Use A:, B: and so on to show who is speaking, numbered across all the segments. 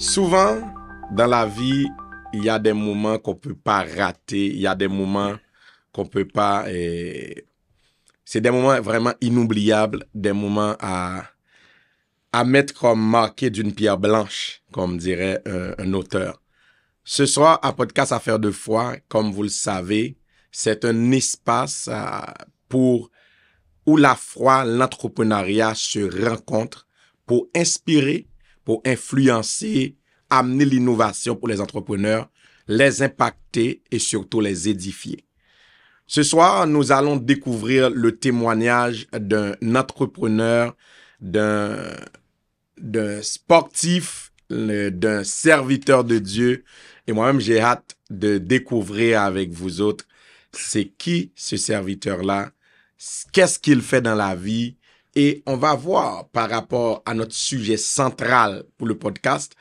A: Souvent, dans la vie, il y a des moments qu'on ne peut pas rater, il y a des moments qu'on ne peut pas... c'est des moments vraiment inoubliables, des moments à mettre comme marqué d'une pierre blanche, comme dirait un auteur. Ce soir, à Podcast Affaires de foi, comme vous le savez, c'est un espace où la foi, l'entrepreneuriat se rencontrent pour inspirer, pour influencer, amener l'innovation pour les entrepreneurs, les impacter et surtout les édifier. Ce soir, nous allons découvrir le témoignage d'un entrepreneur, d'un sportif, d'un serviteur de Dieu. Et moi-même, j'ai hâte de découvrir avec vous autres, c'est qui ce serviteur-là, qu'est-ce qu'il fait dans la vie. Et on va voir par rapport à notre sujet central pour le podcast,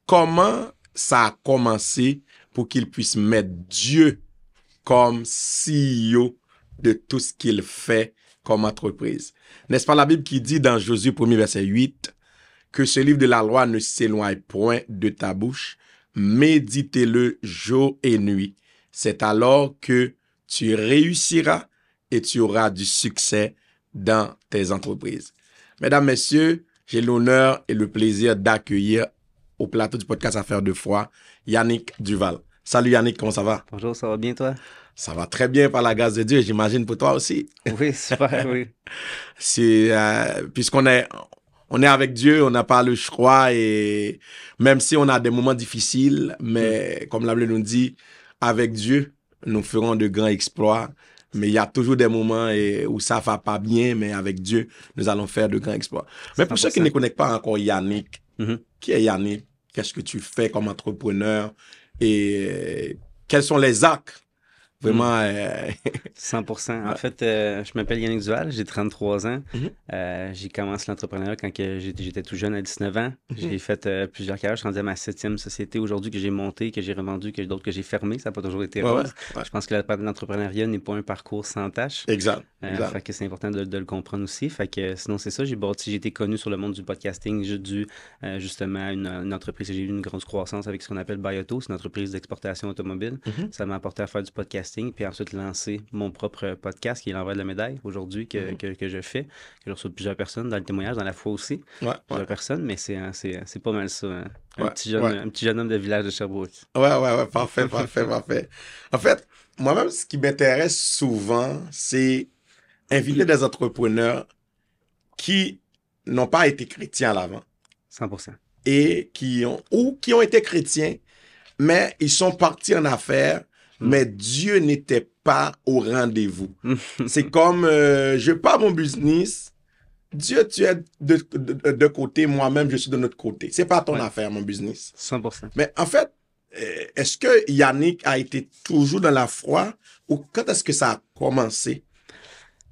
A: comment ça a commencé pour qu'il puisse mettre Dieu comme CEO de tout ce qu'il fait comme entreprise. N'est-ce pas la Bible qui dit dans Josué 1er verset 8 que ce livre de la loi ne s'éloigne point de ta bouche, méditez-le jour et nuit. C'est alors que tu réussiras et tu auras du succès dans tes entreprises. Mesdames, Messieurs, j'ai l'honneur et le plaisir d'accueillir au plateau du podcast Affaires de foi, Yannick Duval. Salut Yannick, comment ça va?
B: Bonjour, ça va bien toi?
A: Ça va très bien par la grâce de Dieu et j'imagine pour toi aussi.
B: Oui, super, oui.
A: Puisqu'on est avec Dieu, on n'a pas le choix et même si on a des moments difficiles, mais comme la Bible nous dit, avec Dieu, nous ferons de grands exploits. Mais il y a toujours des moments où ça va pas bien, mais avec Dieu, nous allons faire de grands exploits. Mais pour ceux qui ne connaissent pas encore Yannick, qui est Yannick? Qu'est-ce que tu fais comme entrepreneur? Et quels sont les actes? Vraiment.
B: 100%. En fait, je m'appelle Yannick Duval, j'ai 33 ans. J'ai commencé l'entrepreneuriat quand j'étais tout jeune, à 19 ans. J'ai fait plusieurs carrières. Je suis rendu à ma 7e société aujourd'hui que j'ai montée, que j'ai revendue, que d'autres que j'ai fermées. Ça n'a pas toujours été rose. Ouais. Je pense que l'entrepreneuriat n'est pas un parcours sans tâche.
A: Exact.
B: Fait que c'est important de le comprendre aussi. Fait que sinon, c'est ça. J'ai été connu sur le monde du podcasting dû justement à une entreprise. J'ai eu une grosse croissance avec ce qu'on appelle Bioto. C'est une entreprise d'exportation automobile. Ça m'a apporté à faire du podcasting. Puis ensuite lancer mon propre podcast qui est l'envers de la médaille aujourd'hui que je fais. Que je reçois plusieurs personnes dans le témoignage, dans la foi aussi. Plusieurs personnes, mais c'est pas mal ça. Hein. Un petit jeune homme de village de Sherbrooke.
A: Ouais, parfait. En fait, moi-même, ce qui m'intéresse souvent, c'est inviter des entrepreneurs qui n'ont pas été chrétiens à l'avant.
B: 100%.
A: Et qui ont été chrétiens, mais ils sont partis en affaires, mais Dieu n'était pas au rendez-vous. C'est comme, je pars mon business, Dieu, tu es de côté, moi-même, je suis de notre côté. C'est pas ton affaire, mon business.
B: 100%.
A: Mais en fait, est-ce que Yannick a été toujours dans la foi ou quand est-ce que ça a commencé?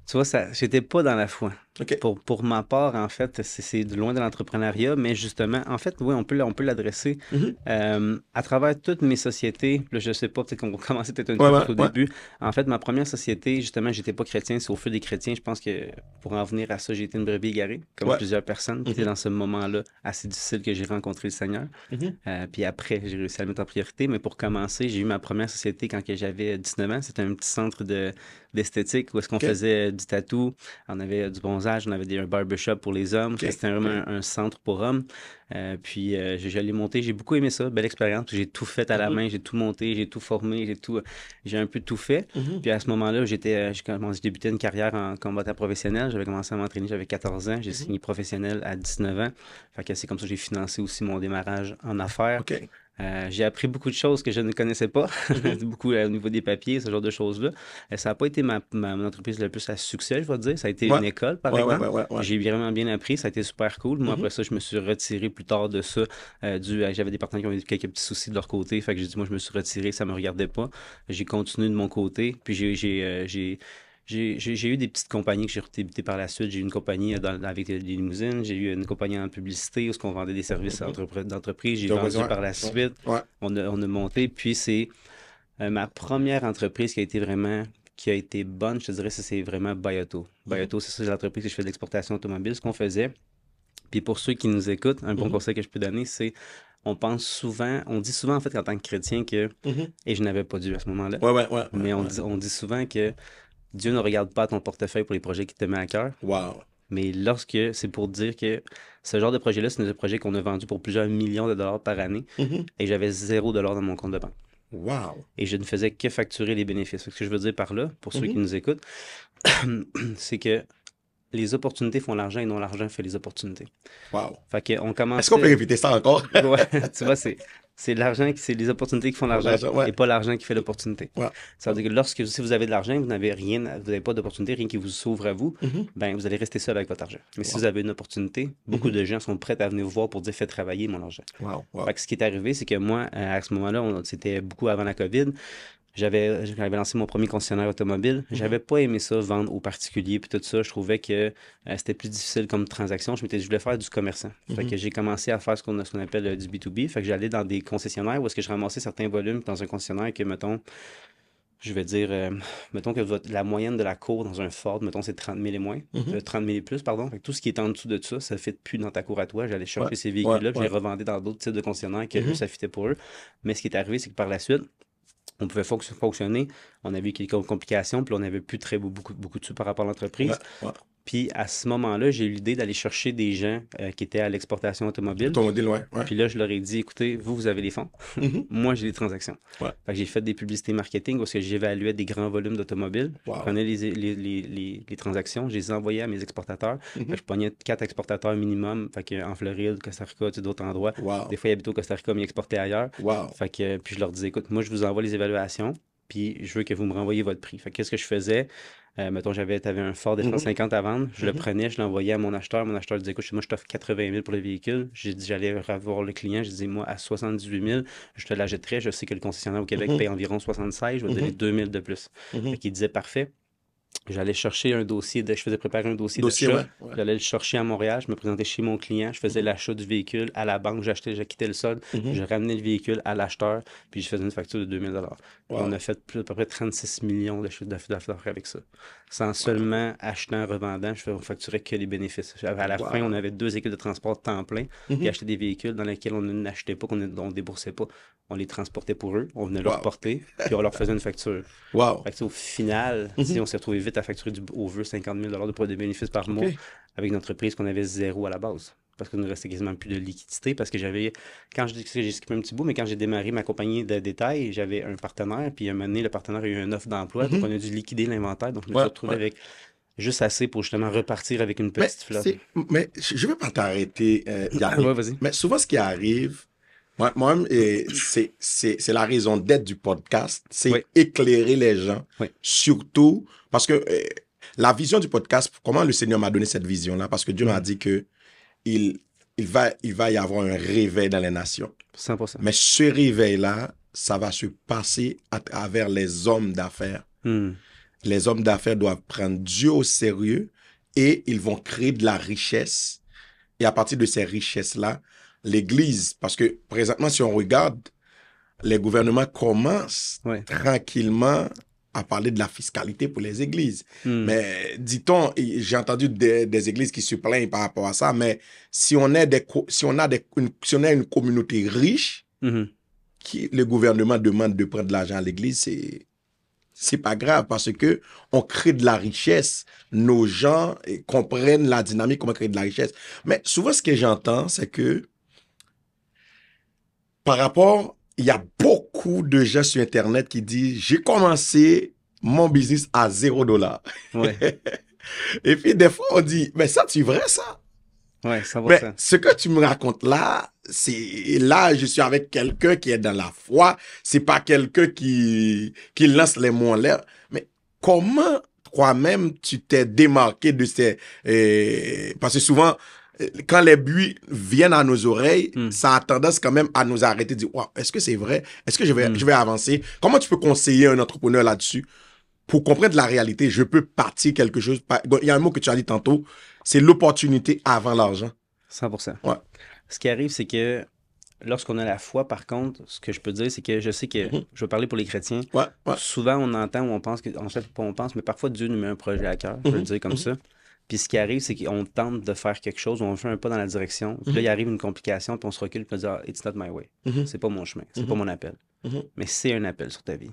B: Tu vois, j'étais pas dans la foi.
A: Okay.
B: Pour ma part, en fait, c'est loin de l'entrepreneuriat, mais justement, en fait, oui, on peut l'adresser. À travers toutes mes sociétés, là, je sais pas, peut-être qu'on va commencer peut-être un peu au début. En fait, ma première société, justement, j'étais pas chrétien, c'est au feu des chrétiens. Je pense que pour en venir à ça, j'ai été une brebis égarée, comme plusieurs personnes. C'était dans ce moment-là assez difficile que j'ai rencontré le Seigneur. Puis après, j'ai réussi à le mettre en priorité. Mais pour commencer, j'ai eu ma première société quand j'avais 19 ans. C'était un petit centre d'esthétique où est-ce qu'on faisait du tatou, on avait du bronzage, on avait un barbershop pour les hommes. C'était vraiment un centre pour hommes. Puis j'allais monter, j'ai beaucoup aimé ça, belle expérience. J'ai tout fait à la main, j'ai tout monté, j'ai tout formé, j'ai un peu tout fait. Puis à ce moment-là, j'ai débuté une carrière en combattant professionnel. J'avais commencé à m'entraîner, j'avais 14 ans. J'ai signé professionnel à 19 ans. Fait que c'est comme ça que j'ai financé aussi mon démarrage en affaires. J'ai appris beaucoup de choses que je ne connaissais pas, beaucoup au niveau des papiers, ce genre de choses-là. Ça n'a pas été mon entreprise le plus à succès, je vais dire. Ça a été une école, par exemple. J'ai vraiment bien appris, ça a été super cool. Moi, après ça, je me suis retiré plus tard de ça. J'avais des partenaires qui ont eu quelques petits soucis de leur côté. Fait que j'ai dit, moi, je me suis retiré, ça ne me regardait pas. J'ai continué de mon côté. Puis j'ai eu des petites compagnies que j'ai redébutées par la suite. J'ai eu une compagnie avec des limousines. J'ai eu une compagnie en publicité où on vendait des services d'entreprise. J'ai vendu par la suite. On a monté. Puis c'est ma première entreprise qui a été bonne, je te dirais, c'est vraiment Bioto. Bioto, c'est ça, c'est l'entreprise que je fais de l'exportation automobile. Ce qu'on faisait, puis pour ceux qui nous écoutent, un bon conseil que je peux donner, c'est on pense souvent, on dit souvent en fait en tant que chrétien que, et je n'avais pas dû à ce moment-là, mais on dit souvent que Dieu ne regarde pas ton portefeuille pour les projets qui te met à cœur.
A: Wow.
B: Mais lorsque c'est pour dire que ce genre de projet-là, c'est un projet qu'on a vendu pour plusieurs millions de dollars par année et j'avais $0 dans mon compte de banque.
A: Wow.
B: Et je ne faisais que facturer les bénéfices. Ce que je veux dire par là, pour ceux qui nous écoutent, c'est que les opportunités font l'argent et non l'argent fait les opportunités.
A: Wow.
B: Fait qu'on commence.
A: Est-ce qu'on peut répéter ça encore?
B: Ouais, tu vois, c'est l'argent, c'est les opportunités qui font l'argent et pas l'argent qui fait l'opportunité.
A: Ouais.
B: Ça veut dire que si vous avez de l'argent, vous n'avez rien, vous n'avez pas d'opportunité, rien qui vous s'ouvre à vous, ben vous allez rester seul avec votre argent. Mais si vous avez une opportunité, beaucoup de gens sont prêts à venir vous voir pour dire faites travailler mon argent. Fait que ce qui est arrivé, c'est que moi, à ce moment-là, c'était beaucoup avant la COVID. J'avais lancé mon premier concessionnaire automobile. J'avais pas aimé ça, vendre aux particuliers puis tout ça. Je trouvais que c'était plus difficile comme transaction. Je voulais faire du commerçant. Fait que j'ai commencé à faire ce qu'on appelle du B2B. Fait que j'allais dans des concessionnaires où est-ce que je ramassais certains volumes dans un concessionnaire que, mettons, je vais dire, mettons que la moyenne de la cour dans un Ford, mettons, c'est 30 000 et moins, 30 000 et plus, pardon. Fait que tout ce qui est en dessous de ça, ça ne fit plus dans ta cour à toi. J'allais chercher ces véhicules-là, puis je les revendais dans d'autres types de concessionnaires que eux, ça fitait pour eux. Mais ce qui est arrivé, c'est que par la suite, on pouvait fonctionner, on avait eu quelques complications, puis on n'avait plus beaucoup de sous par rapport à l'entreprise. Puis à ce moment-là, j'ai eu l'idée d'aller chercher des gens qui étaient à l'exportation automobile. Puis là, je leur ai dit, écoutez, vous avez les fonds. Moi, j'ai les transactions. Fait que j'ai fait des publicités marketing parce que j'évaluais des grands volumes d'automobiles. Je prenais les transactions, je les envoyais à mes exportateurs. Fait que je pognais 4 exportateurs minimum, fait que en Floride, Costa Rica, d'autres endroits. Des fois, ils habitaient au Costa Rica, mais ils exportaient ailleurs. Fait que, puis je leur disais, écoute, moi, je vous envoie les évaluations, puis je veux que vous me renvoyiez votre prix. Fait que qu'est-ce que je faisais? Mettons, t'avais un Ford F-150 à vendre, je le prenais, je l'envoyais à mon acheteur. Mon acheteur disait, écoute, moi, je t'offre 80 000 pour le véhicule. J'ai dit, j'allais revoir le client. J'ai dit, moi, à 78 000, je te l'achèterais. Je sais que le concessionnaire au Québec paye environ 76, je vais te donner 2 000 de plus. Fait qu'il disait, parfait. J'allais chercher un dossier, je faisais préparer un dossier d'achat. J'allais le chercher à Montréal, je me présentais chez mon client, je faisais l'achat du véhicule à la banque, j'ai quitté le solde, je ramenais le véhicule à l'acheteur, puis je faisais une facture de 2 000 $. On a fait à peu près 36 millions de chiffre d'affaires avec ça. Sans seulement achetant, revendant, on facturait que les bénéfices. À la fin, on avait 2 équipes de transport temps plein, puis acheter des véhicules dans lesquels on n'achetait pas, qu'on ne déboursait pas. On les transportait pour eux, on venait leur porter, puis on leur faisait une facture. Fait que, au final, on s'est retrouvé vite à facturer over 50 000 $ de bénéfices par mois avec une entreprise qu'on avait 0 à la base. Parce qu'il nous restait quasiment plus de liquidité. Parce que j'ai skippé un petit bout, mais quand j'ai démarré ma compagnie de détail, j'avais un partenaire, puis à un moment donné, le partenaire a eu une offre d'emploi, donc on a dû liquider l'inventaire. Donc, je me suis retrouvé avec juste assez pour justement repartir avec une petite flotte.
A: Mais je ne veux pas t'arrêter,
B: vas-y.
A: Mais souvent, ce qui arrive, moi-même, c'est la raison d'être du podcast, c'est éclairer les gens, surtout parce que la vision du podcast, comment le Seigneur m'a donné cette vision-là, parce que Dieu m'a dit que il va y avoir un réveil dans les nations.
B: 100%.
A: Mais ce réveil-là, ça va se passer à travers les hommes d'affaires. Les hommes d'affaires doivent prendre Dieu au sérieux et ils vont créer de la richesse. Et à partir de ces richesses-là, l'Église, parce que présentement, si on regarde, les gouvernements commencent tranquillement à parler de la fiscalité pour les églises. Mais dit-on, j'ai entendu des églises qui se plaignent par rapport à ça, mais si on a une communauté riche, qui le gouvernement demande de prendre de l'argent à l'église, c'est pas grave parce que on crée de la richesse. Nos gens comprennent la dynamique, comment créer de la richesse. Mais souvent, ce que j'entends, c'est que par rapport, il y a beaucoup de gens sur Internet qui disent, j'ai commencé mon business à $0. Et puis, des fois, on dit, mais ça, c'est vrai, ça?
B: Ça va.
A: Mais ce que tu me racontes là, je suis avec quelqu'un qui est dans la foi. C'est pas quelqu'un qui lance les mots en l'air. Mais comment toi-même tu t'es démarqué de ces, parce que souvent, quand les bruits viennent à nos oreilles, ça a tendance quand même à nous arrêter de dire, wow, est-ce que c'est vrai? Est-ce que je vais avancer? Comment tu peux conseiller un entrepreneur là-dessus pour comprendre la réalité? Je peux partir quelque chose. Il y a un mot que tu as dit tantôt, c'est l'opportunité avant l'argent.
B: 100%. Ce qui arrive, c'est que lorsqu'on a la foi, par contre, ce que je peux dire, c'est que je sais que, je vais parler pour les chrétiens, souvent on entend ou on pense, en fait, pas on pense, mais parfois Dieu nous met un projet à cœur, je vais le dire comme ça. Puis ce qui arrive, c'est qu'on tente de faire quelque chose, on fait un pas dans la direction, puis là, il arrive une complication, puis on se recule, puis on dit, ah, it's not my way. C'est pas mon chemin, c'est pas mon appel. Mais c'est un appel sur ta vie.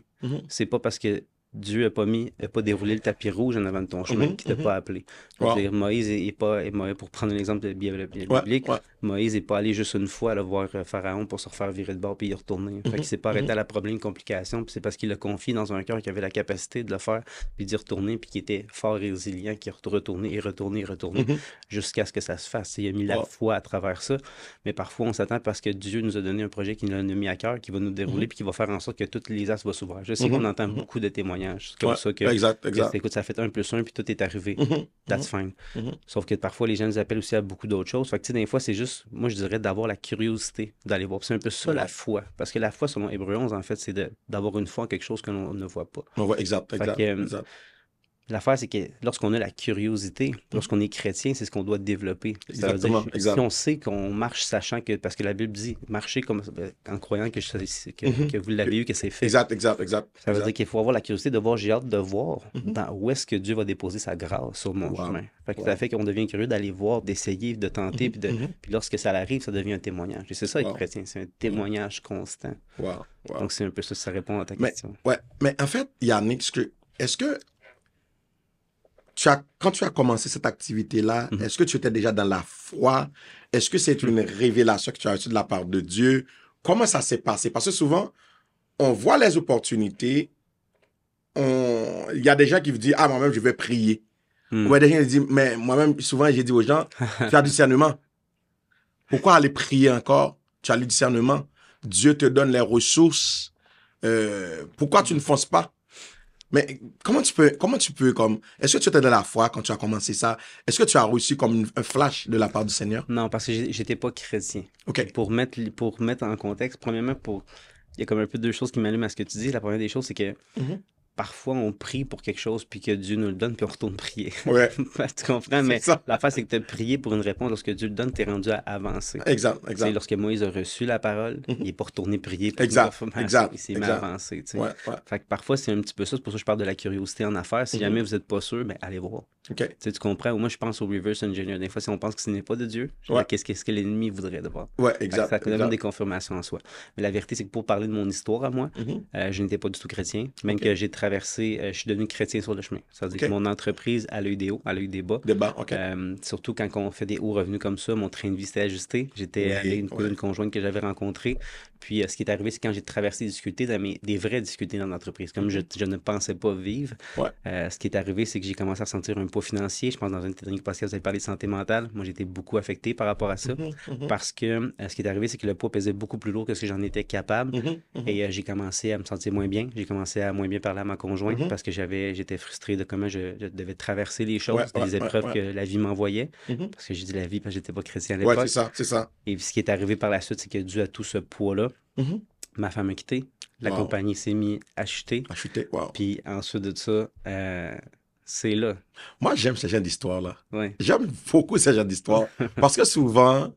B: C'est pas parce que Dieu n'a pas déroulé le tapis rouge en avant de ton chemin qu'il t'a pas appelé. C'est-à-dire, Moïse est pas, pour prendre un exemple biblique, Moïse n'est pas allé juste une fois aller voir Pharaon pour se refaire virer de bord puis y retourner. Fait qu'il s'est pas arrêté à la problème complication, puis c'est parce qu'il a confié dans un cœur qui avait la capacité de le faire, puis d'y retourner, puis qui était fort résilient, qui a retourné jusqu'à ce que ça se fasse. Il a mis la foi à travers ça, mais parfois on s'attend parce que Dieu nous a donné un projet qu'il nous a mis à cœur, qui va nous dérouler, puis qui va faire en sorte que toutes les as vont s'ouvrir. Je sais qu'on entend beaucoup de témoignages. C'est comme ça que,
A: exact.
B: Écoute, ça fait 1 + 1 puis tout est arrivé. That's fine. Sauf que parfois, les gens nous appellent aussi à beaucoup d'autres choses. Fait que, tu sais, des fois, c'est juste, moi, je dirais d'avoir la curiosité d'aller voir. C'est un peu ça, la foi. Parce que la foi, selon Hébreux 11, en fait, c'est d'avoir une foi en quelque chose que l'on ne voit pas.
A: Exact.
B: L'affaire, c'est que lorsqu'on a la curiosité, lorsqu'on est chrétien, c'est ce qu'on doit développer.
A: Exactement.
B: Si on sait qu'on marche sachant que, parce que la Bible dit, marcher comme, en croyant que vous l'avez eu, que c'est fait.
A: Exact.
B: Ça veut dire qu'il faut avoir la curiosité de voir, j'ai hâte de voir où est-ce que Dieu va déposer sa grâce sur mon chemin. Ça fait qu'on devient curieux d'aller voir, d'essayer, de tenter, puis lorsque ça arrive, ça devient un témoignage. Et c'est ça, les chrétiens, c'est un témoignage constant. Donc c'est un peu ça, ça répond à ta question.
A: Mais en fait, Yannick, est-ce que quand tu as commencé cette activité-là, est-ce que tu étais déjà dans la foi? Est-ce que c'est une révélation que tu as reçue de la part de Dieu? Comment ça s'est passé? Parce que souvent, on voit les opportunités, il y a des gens qui vous disent, ah, moi-même, je vais prier. Ou des gens qui disent, mais moi-même, souvent, j'ai dit aux gens, tu as du discernement. Pourquoi aller prier encore? Tu as le discernement. Dieu te donne les ressources. Pourquoi tu ne fonces pas? Mais comment tu peux, est-ce que tu étais dans la foi quand tu as commencé ça? Est-ce que tu as reçu comme un flash de la part du Seigneur?
B: Non, parce que j'étais pas chrétien.
A: OK.
B: Pour mettre en contexte, premièrement, il y a comme un peu deux choses qui m'allument à ce que tu dis. La première des choses, c'est que parfois, on prie pour quelque chose, puis que Dieu nous le donne, puis on retourne prier.
A: Ouais.
B: Tu comprends? Mais l'affaire, c'est que tu as prié pour une réponse. Lorsque Dieu le donne, tu es rendu à avancer.
A: Exact.
B: Lorsque Moïse a reçu la parole, il n'est pas retourné prier.
A: Exact.
B: Il s'est mis à avancer. Fait que parfois, c'est un petit peu ça. C'est pour ça que je parle de la curiosité en affaires. Si jamais vous n'êtes pas sûr, ben, allez voir. Tu comprends? Moi, je pense au reverse engineer. Des fois, si on pense que ce n'est pas de Dieu, qu'est-ce que l'ennemi voudrait de voir?
A: Exact.
B: Ça donne des confirmations en soi. Mais la vérité, c'est que pour parler de mon histoire à moi, je n'étais pas du tout chrétien. Même que j'ai traversé, je suis devenu chrétien sur le chemin. Ça veut dire que mon entreprise, elle a eu des hauts, elle a eu des bas. Surtout quand on fait des hauts revenus comme ça, mon train de vie s'est ajusté. J'étais allé une conjointe que j'avais rencontrée. Puis ce qui est arrivé, c'est quand j'ai traversé des difficultés, des vraies difficultés dans l'entreprise, comme je ne pensais pas vivre. Ce qui est arrivé, c'est que j'ai commencé à sentir un poids financier. Je pense dans une technique parce que vous avez parlé de santé mentale. Moi, j'étais beaucoup affecté par rapport à ça. Parce que ce qui est arrivé, c'est que le poids pesait beaucoup plus lourd que ce que j'en étais capable. Et j'ai commencé à me sentir moins bien. J'ai commencé à moins bien parler à ma conjointe parce que j'étais frustré de comment je devais traverser les choses, les épreuves que la vie m'envoyait. Parce que j'ai dit la vie parce que j'étais pas chrétien à l'époque.
A: C'est ça.
B: Et ce qui est arrivé par la suite, c'est que dû à tout ce poids-là, ma femme a quitté. La compagnie s'est mise à chuter. Puis ensuite de ça, c'est là.
A: Moi, j'aime ce genre d'histoire-là.
B: Ouais.
A: J'aime beaucoup ce genre d'histoire. Parce que souvent,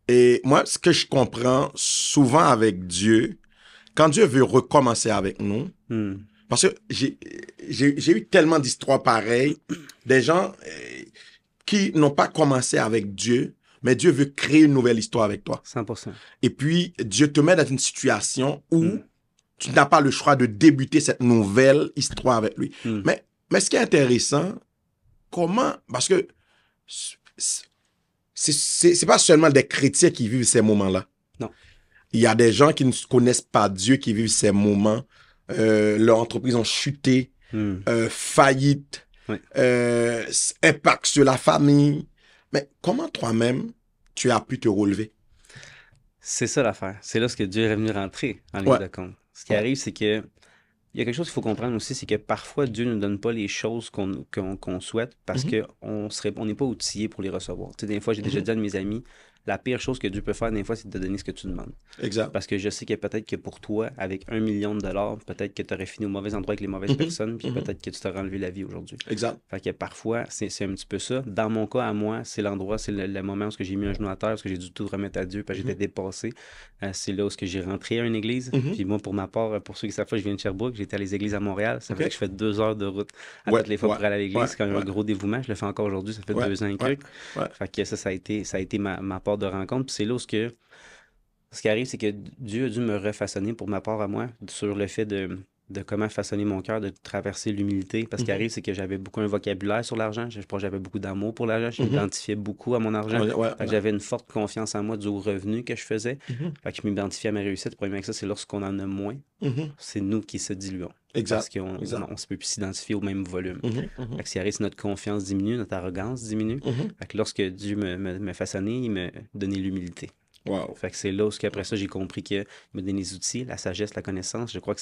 A: et moi, ce que je comprends souvent avec Dieu, quand Dieu veut recommencer avec nous, parce que j'ai eu tellement d'histoires pareilles, des gens qui n'ont pas commencé avec Dieu, mais Dieu veut créer une nouvelle histoire avec toi.
B: 100%.
A: Et puis, Dieu te met dans une situation où tu n'as pas le choix de débuter cette nouvelle histoire avec lui. Mais ce qui est intéressant, parce que c'est pas seulement des chrétiens qui vivent ces moments-là.
B: Non.
A: Il y a des gens qui ne connaissent pas Dieu qui vivent ces moments. Leur entreprise ont chuté, faillite, impact sur la famille. Mais comment toi-même, tu as pu te relever?
B: C'est ça l'affaire. C'est là ce que Dieu est venu rentrer en ligne de compte. Ce qui arrive, c'est que il y a quelque chose qu'il faut comprendre aussi, c'est que parfois, Dieu ne nous donne pas les choses qu'on souhaite parce qu'on n'est pas outillé pour les recevoir. Tu sais, des fois, j'ai déjà dit à mes amis, la pire chose que Dieu peut faire des fois, c'est de te donner ce que tu demandes.
A: Exact.
B: Parce que je sais que peut-être que pour toi, avec 1 million de dollars, peut-être que tu aurais fini au mauvais endroit avec les mauvaises personnes, puis peut-être que tu t'aurais enlevé la vie aujourd'hui.
A: Exact.
B: Fait que parfois, c'est un petit peu ça. Dans mon cas, à moi, c'est l'endroit, c'est le moment où j'ai mis un genou à terre, parce que j'ai dû tout remettre à Dieu, parce que j'étais dépassé. C'est là où j'ai rentré à une église. Puis moi, pour ma part, pour ceux qui savent pas, je viens de Sherbrooke, j'étais à les églises à Montréal. Ça fait que je fais 2 heures de route à toutes les fois pour aller à l'église. C'est quand même un gros dévouement. Je le fais encore aujourd'hui, ça fait 2 ans et quelques. Fait que ça a été ma part de rencontre. Puis c'est là où ce qui arrive, c'est que Dieu a dû me refaçonner pour ma part à moi sur le fait de comment façonner mon cœur, de traverser l'humilité. Parce qu'il arrive, c'est que j'avais beaucoup un vocabulaire sur l'argent. Je pense que j'avais beaucoup d'amour pour l'argent. Je m'identifiais beaucoup à mon argent. Fait que j'avais une forte confiance en moi du revenu que je faisais. Fait que je m'identifiais à ma réussite. Le problème avec ça, c'est lorsqu'on en a moins, c'est nous qui se diluons.
A: Exact.
B: Parce qu'on ne se peut plus s'identifier au même volume. Fait que ce qui arrive, c'est notre confiance diminue, notre arrogance diminue. Fait que lorsque Dieu me façonnait, il me donnait l'humilité.
A: Wow.
B: Fait que c'est là où après ça, j'ai compris qu'il me donnait les outils, la sagesse, la connaissance. Je crois que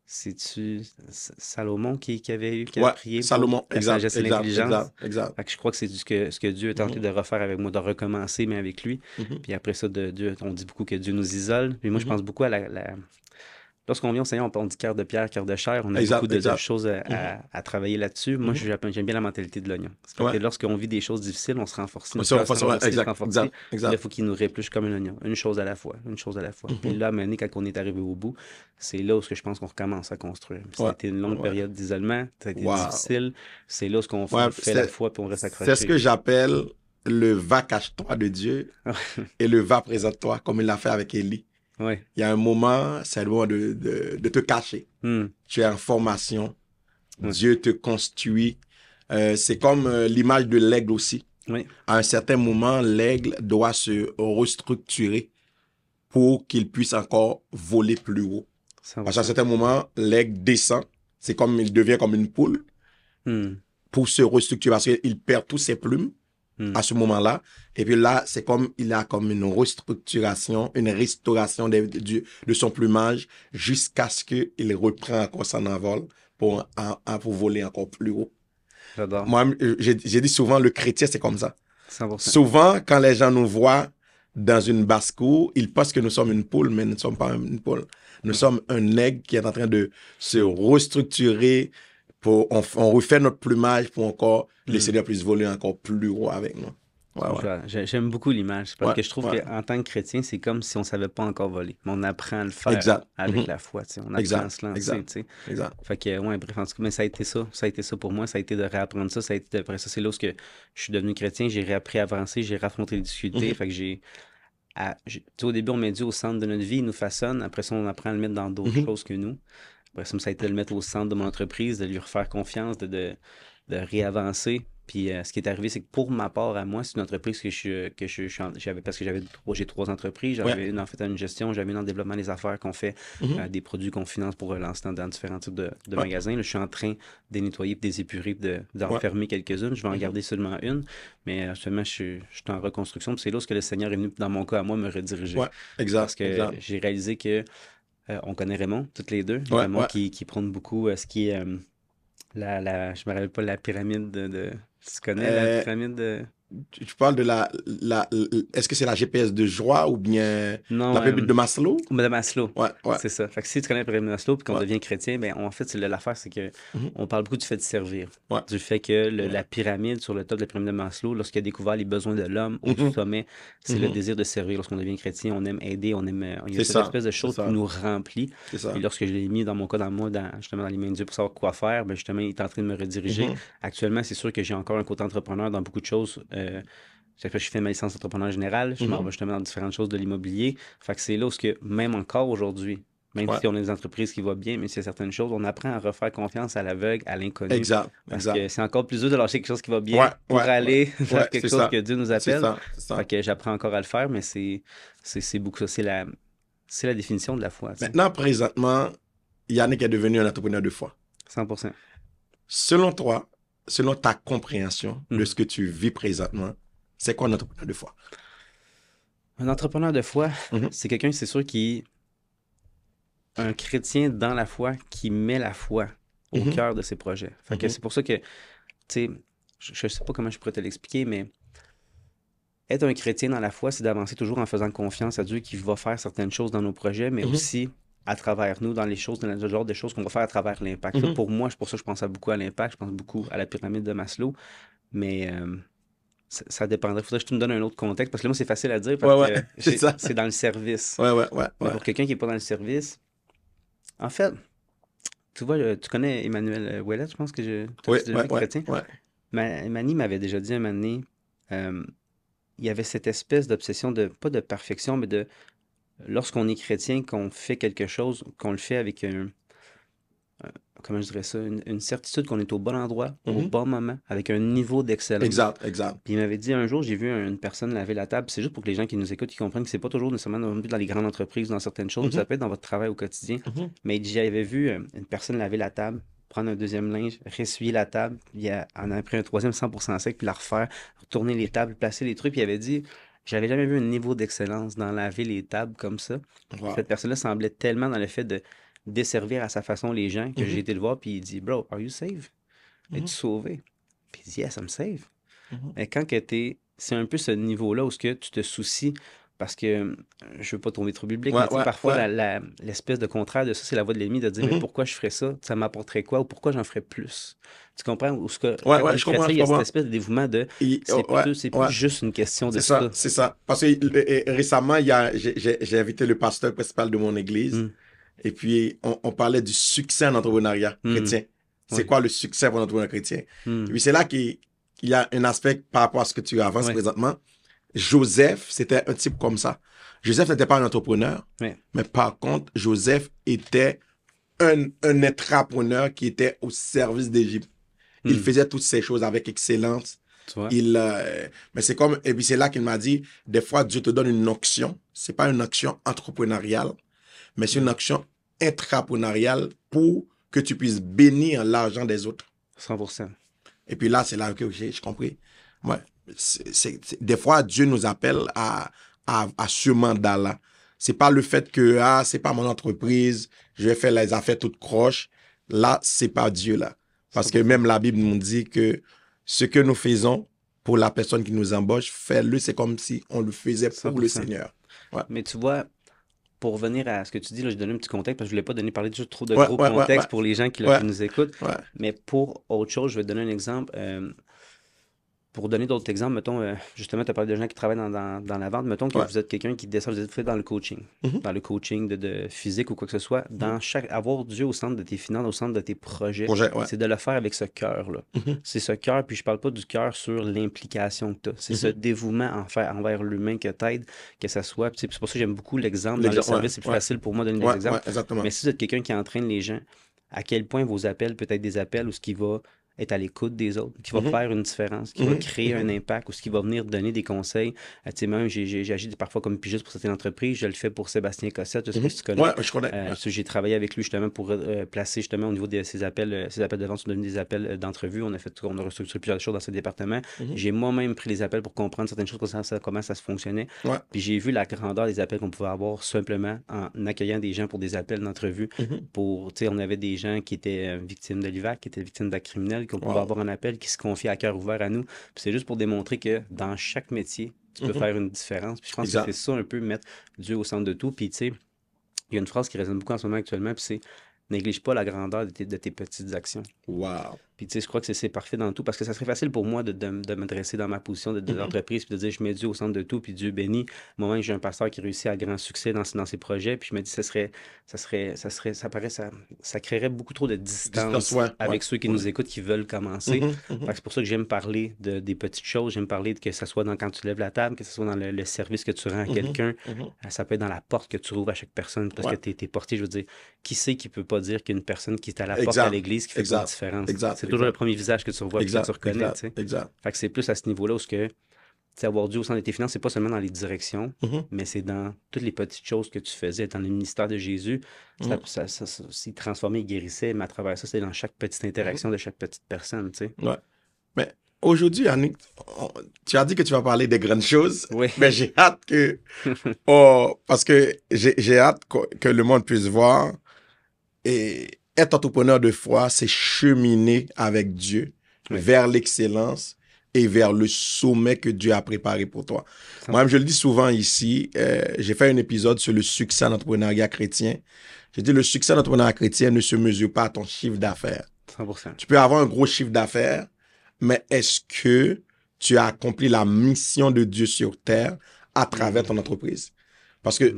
B: c'est-tu Salomon qui avait prié
A: Salomon,
B: pour la sagesse et l'intelligence.
A: Exact.
B: Fait que je crois que c'est ce que Dieu est tenté de refaire avec moi, de recommencer, mais avec lui. Puis après ça, Dieu, on dit beaucoup que Dieu nous isole. Puis moi, je pense beaucoup à lorsqu'on vient au Seigneur, on dit cœur de pierre, cœur de chair. On a beaucoup de choses à travailler là-dessus. Moi, j'aime bien la mentalité de l'oignon. C'est que lorsqu'on vit des choses difficiles, on se renforce.
A: Exact.
B: Il faut qu'il nous répluche comme un oignon. Une chose à la fois. Puis là, maintenant, quand on est arrivé au bout, c'est là où je pense qu'on recommence à construire. Ça a été une longue période d'isolement. Ça a été difficile. C'est là où on fait la foi puis on reste accroché.
A: C'est ce que j'appelle le va cache-toi de Dieu et le va présente-toi, comme il l'a fait avec Élie.
B: Ouais.
A: Il y a un moment, c'est le moment de te cacher. Tu es en formation. Dieu te construit. C'est comme l'image de l'aigle aussi.
B: Oui.
A: À un certain moment, l'aigle doit se restructurer pour qu'il puisse encore voler plus haut. Parce qu'à un certain moment, l'aigle descend. Il devient comme une poule pour se restructurer parce qu'il perd tous ses plumes. À ce moment-là. Et puis là, il a comme une restructuration, une restauration de son plumage jusqu'à ce qu'il reprend encore son envol pour voler encore plus haut.
B: J'adore.
A: Moi, j'ai dit souvent, le chrétien, c'est comme ça.
B: 100%.
A: Souvent, quand les gens nous voient dans une basse-cour, ils pensent que nous sommes une poule, mais nous ne sommes pas une poule. Nous sommes un aigle qui est en train de se restructurer. On refait notre plumage pour encore laisser le plus voler encore plus haut avec nous.
B: J'aime beaucoup l'image parce que je trouve qu'en tant que chrétien, c'est comme si on ne savait pas encore voler. Mais on apprend à le faire avec la foi. On apprend à se lancer. Fait que, bref, en tout cas, mais ça a été ça. Ça a été ça pour moi. Ça a été de réapprendre ça. Après ça, c'est là où je suis devenu chrétien. J'ai réappris à avancer. J'ai raffronté les difficultés. Fait que au début, on met Dieu au centre de notre vie. Il nous façonne. Après ça, on apprend à le mettre dans d'autres choses que nous. Après ça a été de le mettre au centre de mon entreprise, de lui refaire confiance, de réavancer. Puis ce qui est arrivé, c'est que pour ma part à moi, c'est une entreprise j'avais, parce que j'ai 3 entreprises. J'avais une en fait en gestion, j'avais une en développement des affaires qu'on fait, des produits qu'on finance pour relancer dans différents types de magasins. Là, je suis en train de nettoyer, de désépurer, d'en fermer quelques-unes. Je vais en garder seulement une, mais actuellement, je suis en reconstruction. Puis c'est là où le Seigneur est venu, dans mon cas à moi, me rediriger. Parce que j'ai réalisé que on connaît Raymond, toutes les deux. Raymond qui prône beaucoup ce qui est je me rappelle pas la pyramide tu connais la pyramide de...
A: Tu parles de est-ce que c'est la GPS de joie ou bien la pyramide de Maslow?
B: De Maslow.
A: Ouais.
B: C'est ça. Fait que si tu connais la pyramide de Maslow puis qu'on devient chrétien, ben en fait, l'affaire, c'est que on parle beaucoup du fait de servir. Du fait que la pyramide, sur le top de la pyramide de Maslow, lorsqu'il a découvert les besoins de l'homme au sommet, c'est le désir de servir. Lorsqu'on devient chrétien, on aime aider, il y a cette espèce de chose qui nous remplit. Et lorsque je l'ai mis dans mon cas, justement dans les mains de Dieu pour savoir quoi faire, ben justement, il est en train de me rediriger. Actuellement, c'est sûr que j'ai encore un côté entrepreneur dans beaucoup de choses. Je fais ma licence d'entrepreneur général, je m'en vais justement dans différentes choses de l'immobilier. Fait que c'est là où même encore aujourd'hui, même si on a des entreprises qui vont bien, mais s'il y a certaines choses, on apprend à refaire confiance à l'aveugle, à l'inconnu. Parce que c'est encore plus dur de lâcher quelque chose qui va bien pour aller faire quelque chose que Dieu nous appelle. Fait que j'apprends encore à le faire, mais c'est beaucoup ça. C'est la définition de la foi.
A: Maintenant, présentement, Yannick est devenu un entrepreneur de foi.
B: 100%.
A: Selon toi, selon ta compréhension de ce que tu vis présentement, c'est quoi un entrepreneur de foi?
B: Un entrepreneur de foi, c'est quelqu'un, c'est sûr, un chrétien dans la foi qui met la foi au cœur de ses projets. Fait que c'est pour ça que, tu sais, je sais pas comment je pourrais te l'expliquer, mais être un chrétien dans la foi, c'est d'avancer toujours en faisant confiance à Dieu qui va faire certaines choses dans nos projets, mais aussi à travers nous, dans les choses, dans le genre de choses qu'on va faire à travers l'impact. Pour moi, c'est pour ça que je pense beaucoup à l'impact, je pense beaucoup à la pyramide de Maslow, mais ça dépendrait. Il faudrait que tu me donnes un autre contexte, parce que là, moi, c'est facile à dire, parce que c'est dans le service. Mais pour quelqu'un qui n'est pas dans le service, en fait, tu vois, tu connais Emmanuel Ouellet, je pense que chrétien. Emmanuel m'avait déjà dit un moment donné, il y avait cette espèce d'obsession de, pas de perfection, mais de, lorsqu'on est chrétien, qu'on fait quelque chose, qu'on le fait avec comment je dirais ça, une certitude qu'on est au bon endroit, au bon moment, avec un niveau d'excellence.
A: Exact.
B: Puis il m'avait dit un jour, j'ai vu une personne laver la table. C'est juste pour que les gens qui nous écoutent, qui comprennent que c'est pas toujours nécessairement dans les grandes entreprises, dans certaines choses, ça peut être dans votre travail au quotidien. Mais j'avais vu une personne laver la table, prendre un deuxième linge, ressuyer la table, puis en a pris un troisième 100% sec, puis la refaire, retourner les tables, placer les trucs. Puis il avait dit, j'avais jamais vu un niveau d'excellence dans laver les tables comme ça. Cette personne-là semblait tellement dans le fait de desservir à sa façon les gens que j'ai été le voir, puis il dit, bro, are you saved? Es-tu sauvé? Puis il dit, yes, I'm saved. Mais quand que c'est un peu ce niveau-là où tu te soucies, parce que je veux pas tomber trop biblique, mais parfois l'espèce de contraire de ça, c'est la voix de l'ennemi de dire, mais pourquoi je ferais ça? Ça m'apporterait quoi? Ou pourquoi j'en ferais plus? Tu comprends? Ou ce que,
A: je comprends.
B: Il y a cette espèce de dévouement de, c'est plus juste une question de ça.
A: C'est ça. Parce que récemment, j'ai invité le pasteur principal de mon église. Et puis, on parlait du succès en entrepreneuriat chrétien. C'est quoi le succès pour l'entrepreneuriat chrétien? Et puis, c'est là qu'il y a un aspect par rapport à ce que tu avances présentement. Joseph, c'était un type comme ça. Joseph n'était pas un entrepreneur, mais par contre, Joseph était un entrepreneur qui était au service d'Égypte. Il faisait toutes ces choses avec excellence. Mais c'est comme, et puis c'est là qu'il m'a dit, des fois, Dieu te donne une onction. C'est pas une onction entrepreneuriale, mais c'est une action intrapreneuriale pour que tu puisses bénir l'argent des autres.
B: 100%.
A: Et puis là, c'est là que j'ai compris. Des fois, Dieu nous appelle à ce mandat-là. C'est pas le fait que, c'est pas mon entreprise, je vais faire les affaires toutes croches. Là, c'est pas Dieu, là. Parce que même la Bible nous dit que ce que nous faisons pour la personne qui nous embauche, fais-le, c'est comme si on le faisait pour 100%. Le Seigneur.
B: Mais tu vois, pour revenir à ce que tu dis, là, je donne un petit contexte parce que je ne voulais pas parler de trop de gros contexte pour les gens qui nous écoutent. Mais pour autre chose, je vais te donner un exemple. Pour donner d'autres exemples, mettons, justement, tu as parlé de gens qui travaillent dans la vente. Mettons que vous êtes quelqu'un qui descend, vous êtes dans le coaching, dans le coaching de physique ou quoi que ce soit. Avoir Dieu au centre de tes finances, au centre de tes projets, c'est de le faire avec ce cœur-là. C'est ce cœur, puis je parle pas du cœur sur l'implication que tu as. C'est ce dévouement envers l'humain que t'aides, que ça soit. C'est pour ça que j'aime beaucoup l'exemple dans le service. C'est plus facile pour moi de donner des exemples. Mais si vous êtes quelqu'un qui entraîne les gens, à quel point vos appels peut être des appels où ce qui va être à l'écoute des autres, qui va faire une différence, qui va créer un impact ou ce qui va venir donner des conseils. Tu sais, même, j'ai agi parfois comme pigiste pour certaines entreprises. Je le fais pour Sébastien Cossette. Je sais pas si tu connais.
A: Ouais, je connais.
B: J'ai travaillé avec lui justement pour placer justement au niveau de ses appels de vente sont devenus des appels d'entrevue. On a restructuré plusieurs choses dans ce département. J'ai moi-même pris les appels pour comprendre certaines choses, comment ça se fonctionnait. Puis j'ai vu la grandeur des appels qu'on pouvait avoir simplement en accueillant des gens pour des appels d'entrevue. Tu sais, on avait des gens qui étaient victimes de l'IVAC, qui étaient victimes d'actes criminels, qu'on pouvait avoir un appel qui se confie à cœur ouvert à nous. Puis c'est juste pour démontrer que dans chaque métier, tu peux faire une différence. Puis je pense que c'est ça un peu, mettre Dieu au centre de tout. Puis tu sais, il y a une phrase qui résonne beaucoup en ce moment actuellement, puis c'est « Néglige pas la grandeur de tes petites actions. »
A: Wow.
B: Puis tu sais, je crois que c'est parfait dans tout, parce que ça serait facile pour moi de me dresser dans ma position d'entreprise, puis de dire je mets Dieu au centre de tout, puis Dieu bénit. Moi-même, j'ai un pasteur qui réussit à grand succès dans ses projets, puis je me dis ça créerait beaucoup trop de distance avec ceux qui nous écoutent, qui veulent commencer. C'est pour ça que j'aime parler des petites choses, j'aime parler que ce soit quand tu lèves la table, que ce soit dans le service que tu rends à quelqu'un, ça peut être dans la porte que tu rouvres à chaque personne, parce que tu es porté, je veux dire, qui sait qui peut pas dire qu'une personne qui est à la porte à l'église qui fait pas de différence. C'est toujours le premier visage que tu revois, que tu reconnais. Fait que c'est plus à ce niveau-là où avoir Dieu au centre de tes finances, c'est pas seulement dans les directions, mais c'est dans toutes les petites choses que tu faisais. Dans le ministère de Jésus, s'il transformait, il guérissait, mais à travers ça, c'est dans chaque petite interaction de chaque petite personne.
A: Mais aujourd'hui, Yannick, tu as dit que tu vas parler des grandes choses, mais j'ai hâte que... parce que j'ai hâte que le monde puisse voir. Et être entrepreneur de foi, c'est cheminer avec Dieu vers l'excellence, et vers le sommet que Dieu a préparé pour toi. Moi-même, je le dis souvent ici, j'ai fait un épisode sur le succès en entrepreneuriat chrétien. J'ai dit, le succès en entrepreneuriat chrétien ne se mesure pas à ton chiffre d'affaires.
B: 100%.
A: Tu peux avoir un gros chiffre d'affaires, mais est-ce que tu as accompli la mission de Dieu sur terre à travers ton entreprise? Parce que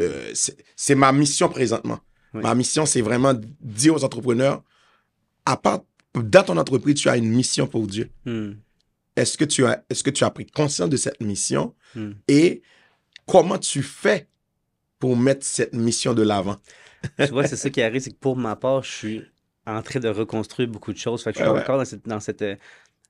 A: c'est ma mission présentement. Oui. Ma mission, c'est vraiment dire aux entrepreneurs, à part dans ton entreprise, tu as une mission pour Dieu. Est-ce que tu as pris conscience de cette mission et comment tu fais pour mettre cette mission de l'avant?
B: Tu vois, c'est ça qui arrive, c'est que pour ma part, je suis en train de reconstruire beaucoup de choses. Fait que je suis encore dans cette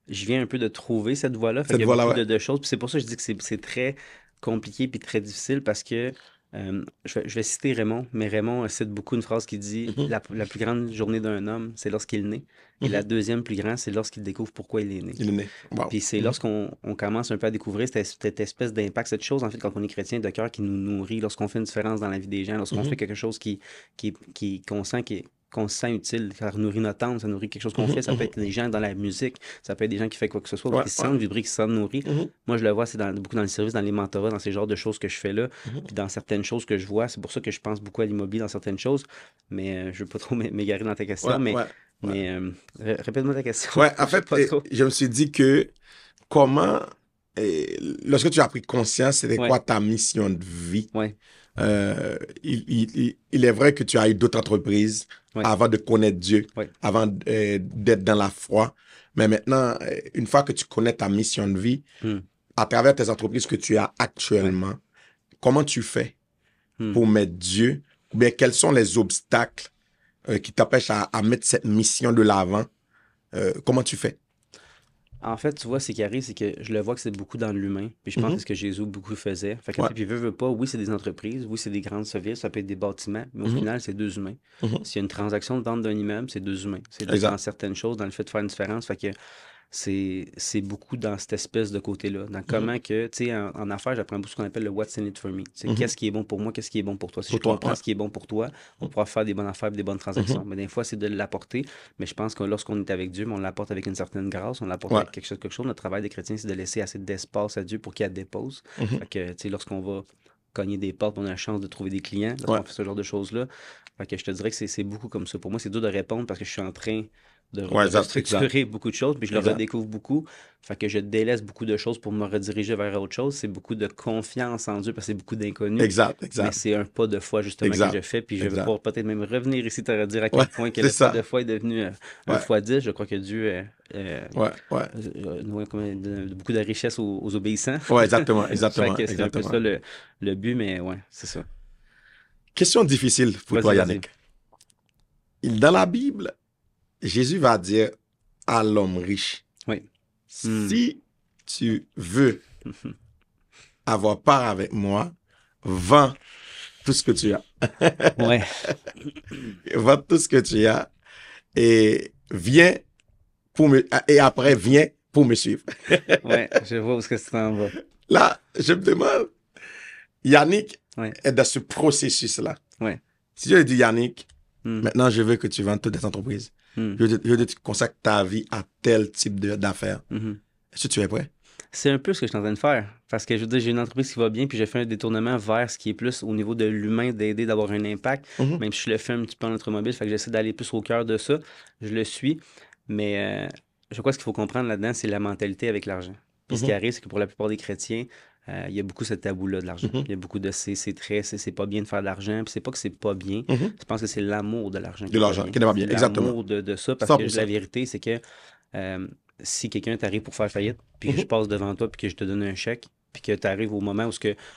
B: je viens un peu de trouver cette voie-là. Fait qu'il y a beaucoup de choses. Puis c'est pour ça que je dis que c'est très compliqué puis très difficile parce que je vais citer Raymond, mais Raymond cite beaucoup une phrase qui dit la plus grande journée d'un homme, c'est lorsqu'il naît. Et la deuxième plus grande, c'est lorsqu'il découvre pourquoi il est né.
A: Il est né. Wow.
B: Puis c'est lorsqu'on commence un peu à découvrir cette espèce d'impact, cette chose, en fait, quand on est chrétien de cœur qui nous nourrit, lorsqu'on fait une différence dans la vie des gens, lorsqu'on fait quelque chose qu'on se sent utile, ça nourrit notre âme, ça nourrit quelque chose qu'on fait. Ça peut être des gens dans la musique, ça peut être des gens qui font quoi que ce soit, qui se sentent vibrer, qui se sentent nourris. Moi, je le vois, c'est beaucoup dans le service, dans les mentorats, dans ces genres de choses que je fais là. Puis dans certaines choses que je vois, c'est pour ça que je pense beaucoup à l'immobilier dans certaines choses. Mais je ne veux pas trop m'égarer dans ta question. Mais répète-moi ta question.
A: Ouais, en fait, je me suis dit que lorsque tu as pris conscience, c'était quoi ta mission de vie? Il est vrai que tu as eu d'autres entreprises avant de connaître Dieu, avant d'être dans la foi. Mais maintenant, une fois que tu connais ta mission de vie, à travers tes entreprises que tu as actuellement, comment tu fais pour mettre Dieu? Ou bien quels sont les obstacles qui t'empêchent à mettre cette mission de l'avant? Comment tu fais?
B: En fait, tu vois, ce qui arrive, c'est que je le vois que c'est beaucoup dans l'humain. Puis je pense que c'est ce que Jésus beaucoup faisait. Fait que, puis veut pas, oui, c'est des entreprises, oui, c'est des grandes services, ça peut être des bâtiments, mais au final, c'est deux humains. S'il y a une transaction de vente d'un immeuble, c'est deux humains. C'est dans certaines choses, dans le fait de faire une différence. Fait que c'est beaucoup dans cette espèce de côté-là. Dans comment que, tu sais, en affaires, j'apprends beaucoup ce qu'on appelle le what's in it for me. C'est qu'est-ce qui est bon pour moi, qu'est-ce qui est bon pour toi. Si je comprends ce qui est bon pour toi, on pourra faire des bonnes affaires et des bonnes transactions. Mais des fois, c'est de l'apporter. Mais je pense que lorsqu'on est avec Dieu, on l'apporte avec une certaine grâce, on l'apporte avec quelque chose. Notre travail des chrétiens, c'est de laisser assez d'espace à Dieu pour qu'il la dépose. Fait que, tu sais, lorsqu'on va cogner des portes, on a la chance de trouver des clients, lorsqu'on fait ce genre de choses-là. Fait que je te dirais que c'est beaucoup comme ça. Pour moi, c'est dur de répondre parce que je suis en train de structurer beaucoup de choses, puis je le redécouvre beaucoup. Fait que je délaisse beaucoup de choses pour me rediriger vers autre chose. C'est beaucoup de confiance en Dieu parce que c'est beaucoup d'inconnus.
A: Exact.
B: Mais c'est un pas de foi, justement, que je fais. Puis je vais pouvoir peut-être même revenir ici te redire à quel point que le pas de foi est devenu un fois 10. Je crois que Dieu beaucoup de richesse aux obéissants.
A: Oui, exactement.
B: C'est un peu ça le but, mais ouais, c'est ça.
A: Question difficile pour toi, Yannick. Dans la Bible, Jésus va dire à l'homme riche, si tu veux avoir part avec moi, vends tout ce que tu as. Vends tout ce que tu as et viens et après viens pour me suivre.
B: Je vois où est-ce que tu t'en vas.
A: Là, je me demande, Yannick est dans ce processus-là. Si je lui dis, Yannick, maintenant je veux que tu vendes toutes tes entreprises. Je veux que tu consacres ta vie à tel type d'affaires. Est-ce que tu es prêt?
B: C'est un peu ce que je suis en train de faire. Parce que je veux dire, j'ai une entreprise qui va bien, puis j'ai fait un détournement vers ce qui est plus au niveau de l'humain, d'aider, d'avoir un impact. Même si je le fais un petit peu en automobile, fait que j'essaie d'aller plus au cœur de ça. Je le suis. Mais je crois que ce qu'il faut comprendre là-dedans, c'est la mentalité avec l'argent. Puis ce qui arrive, c'est que pour la plupart des chrétiens, il y a beaucoup ce tabou-là de l'argent. Il y a beaucoup de c'est pas bien de faire de l'argent. Puis c'est pas que c'est pas bien. Je pense que c'est l'amour de l'argent.
A: De l'argent qui n'est pas bien, exactement.
B: L'amour de ça. Parce 100%. Que la vérité, c'est que si quelqu'un t'arrive pour faire faillite, puis que je passe devant toi, puis que je te donne un chèque, puis que tu arrives au moment où,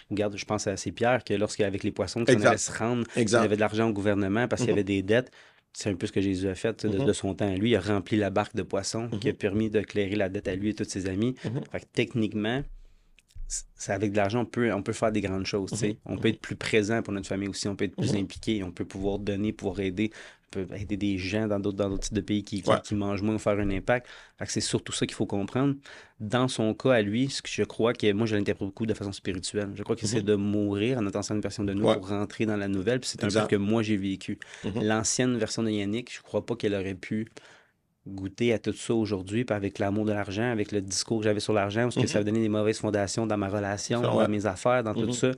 B: regarde, je pense à ces Pierre, que lorsqu'avec les poissons, on allait se rendre, il avait de l'argent au gouvernement parce qu'il y avait des dettes. C'est un peu ce que Jésus a fait de son temps à lui. Il a rempli la barque de poissons qui a permis de clairer la dette à lui et tous ses amis. Fait que techniquement, avec de l'argent, on peut faire des grandes choses. On peut être plus présent pour notre famille aussi. On peut être plus impliqué. On peut pouvoir donner, pouvoir aider. On peut aider des gens dans d'autres types de pays qui mangent moins ou faire un impact. Fait que c'est surtout ça qu'il faut comprendre. Dans son cas, à lui, ce que je crois que moi, je l'interprète beaucoup de façon spirituelle. Je crois que c'est de mourir en attendant une version de nous pour rentrer dans la nouvelle. Puis c'est un peu ce que moi, j'ai vécu. L'ancienne version de Yannick, je crois pas qu'elle aurait pu goûté à tout ça aujourd'hui, puis avec l'amour de l'argent, avec le discours que j'avais sur l'argent, parce que ça avait donné des mauvaises fondations dans ma relation, dans mes affaires, dans tout ça.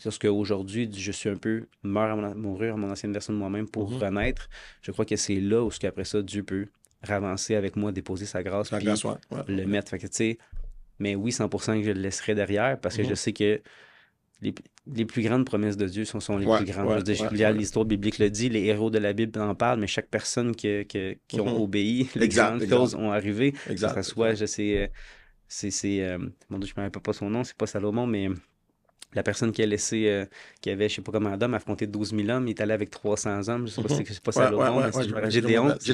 B: Parce qu'aujourd'hui, je suis un peu mourir à mon ancienne version de moi-même pour renaître. Je crois que c'est là où, après ça, Dieu peut ravancer avec moi, déposer sa grâce, puis le mettre. Fait que, tu sais, mais oui, 100% que je le laisserai derrière, parce que je sais que les plus grandes promesses de Dieu sont les plus grandes. L'histoire biblique le dit, les héros de la Bible en parlent, mais chaque personne qui ont obéi, les grandes choses ont arrivé. Que ce soit, mon Dieu, je ne me rappelle pas son nom, c'est pas Salomon, mais la personne qui a laissé, qui avait, je sais pas combien d'hommes, affronté 12 000 hommes, il est allé avec 300 hommes, je sais pas si c'est pas Salomon, mais Gédéon, tu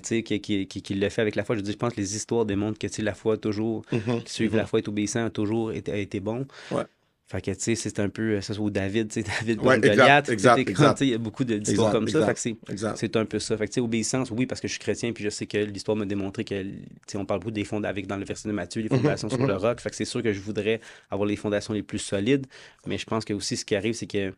B: sais, qui l'a fait avec la foi. Je pense que les histoires démontrent que, tu sais, la foi toujours, qui suivent la foi et est obéissant, a toujours été bon. Fait que, tu sais, c'est un peu, ça ou David, tu sais, David comme Goliath, il y a beaucoup d'histoires comme ça, fait que c'est un peu ça. Fait que, tu sais, obéissance, oui, parce que je suis chrétien, puis je sais que l'histoire m'a démontré que, tu sais, on parle beaucoup des fondations, dans le verset de Matthieu, les fondations sur le roc, fait que c'est sûr que je voudrais avoir les fondations les plus solides, mais je pense que aussi, ce qui arrive, c'est que,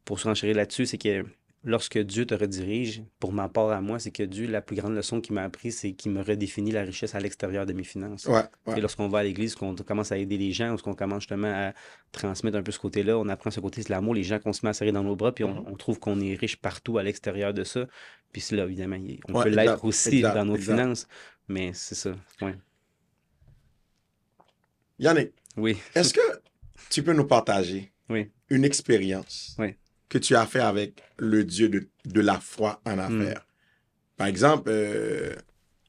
B: pour se renchérir là-dessus, c'est que lorsque Dieu te redirige, pour ma part à moi, c'est que Dieu, la plus grande leçon qu'il m'a appris, c'est qu'il me redéfinit la richesse à l'extérieur de mes finances. Et lorsqu'on va à l'église, qu'on commence à aider les gens, ou qu'on commence justement à transmettre un peu ce côté-là, on apprend ce côté, c'est l'amour, les gens qu'on se met à serrer dans nos bras, puis on trouve qu'on est riche partout à l'extérieur de ça. Puis là, évidemment, on peut l'être aussi dans nos finances, mais c'est ça.
A: Yannick,
B: oui.
A: Est-ce que tu peux nous partager une expérience que tu as fait avec le Dieu de la foi en affaires? Par exemple,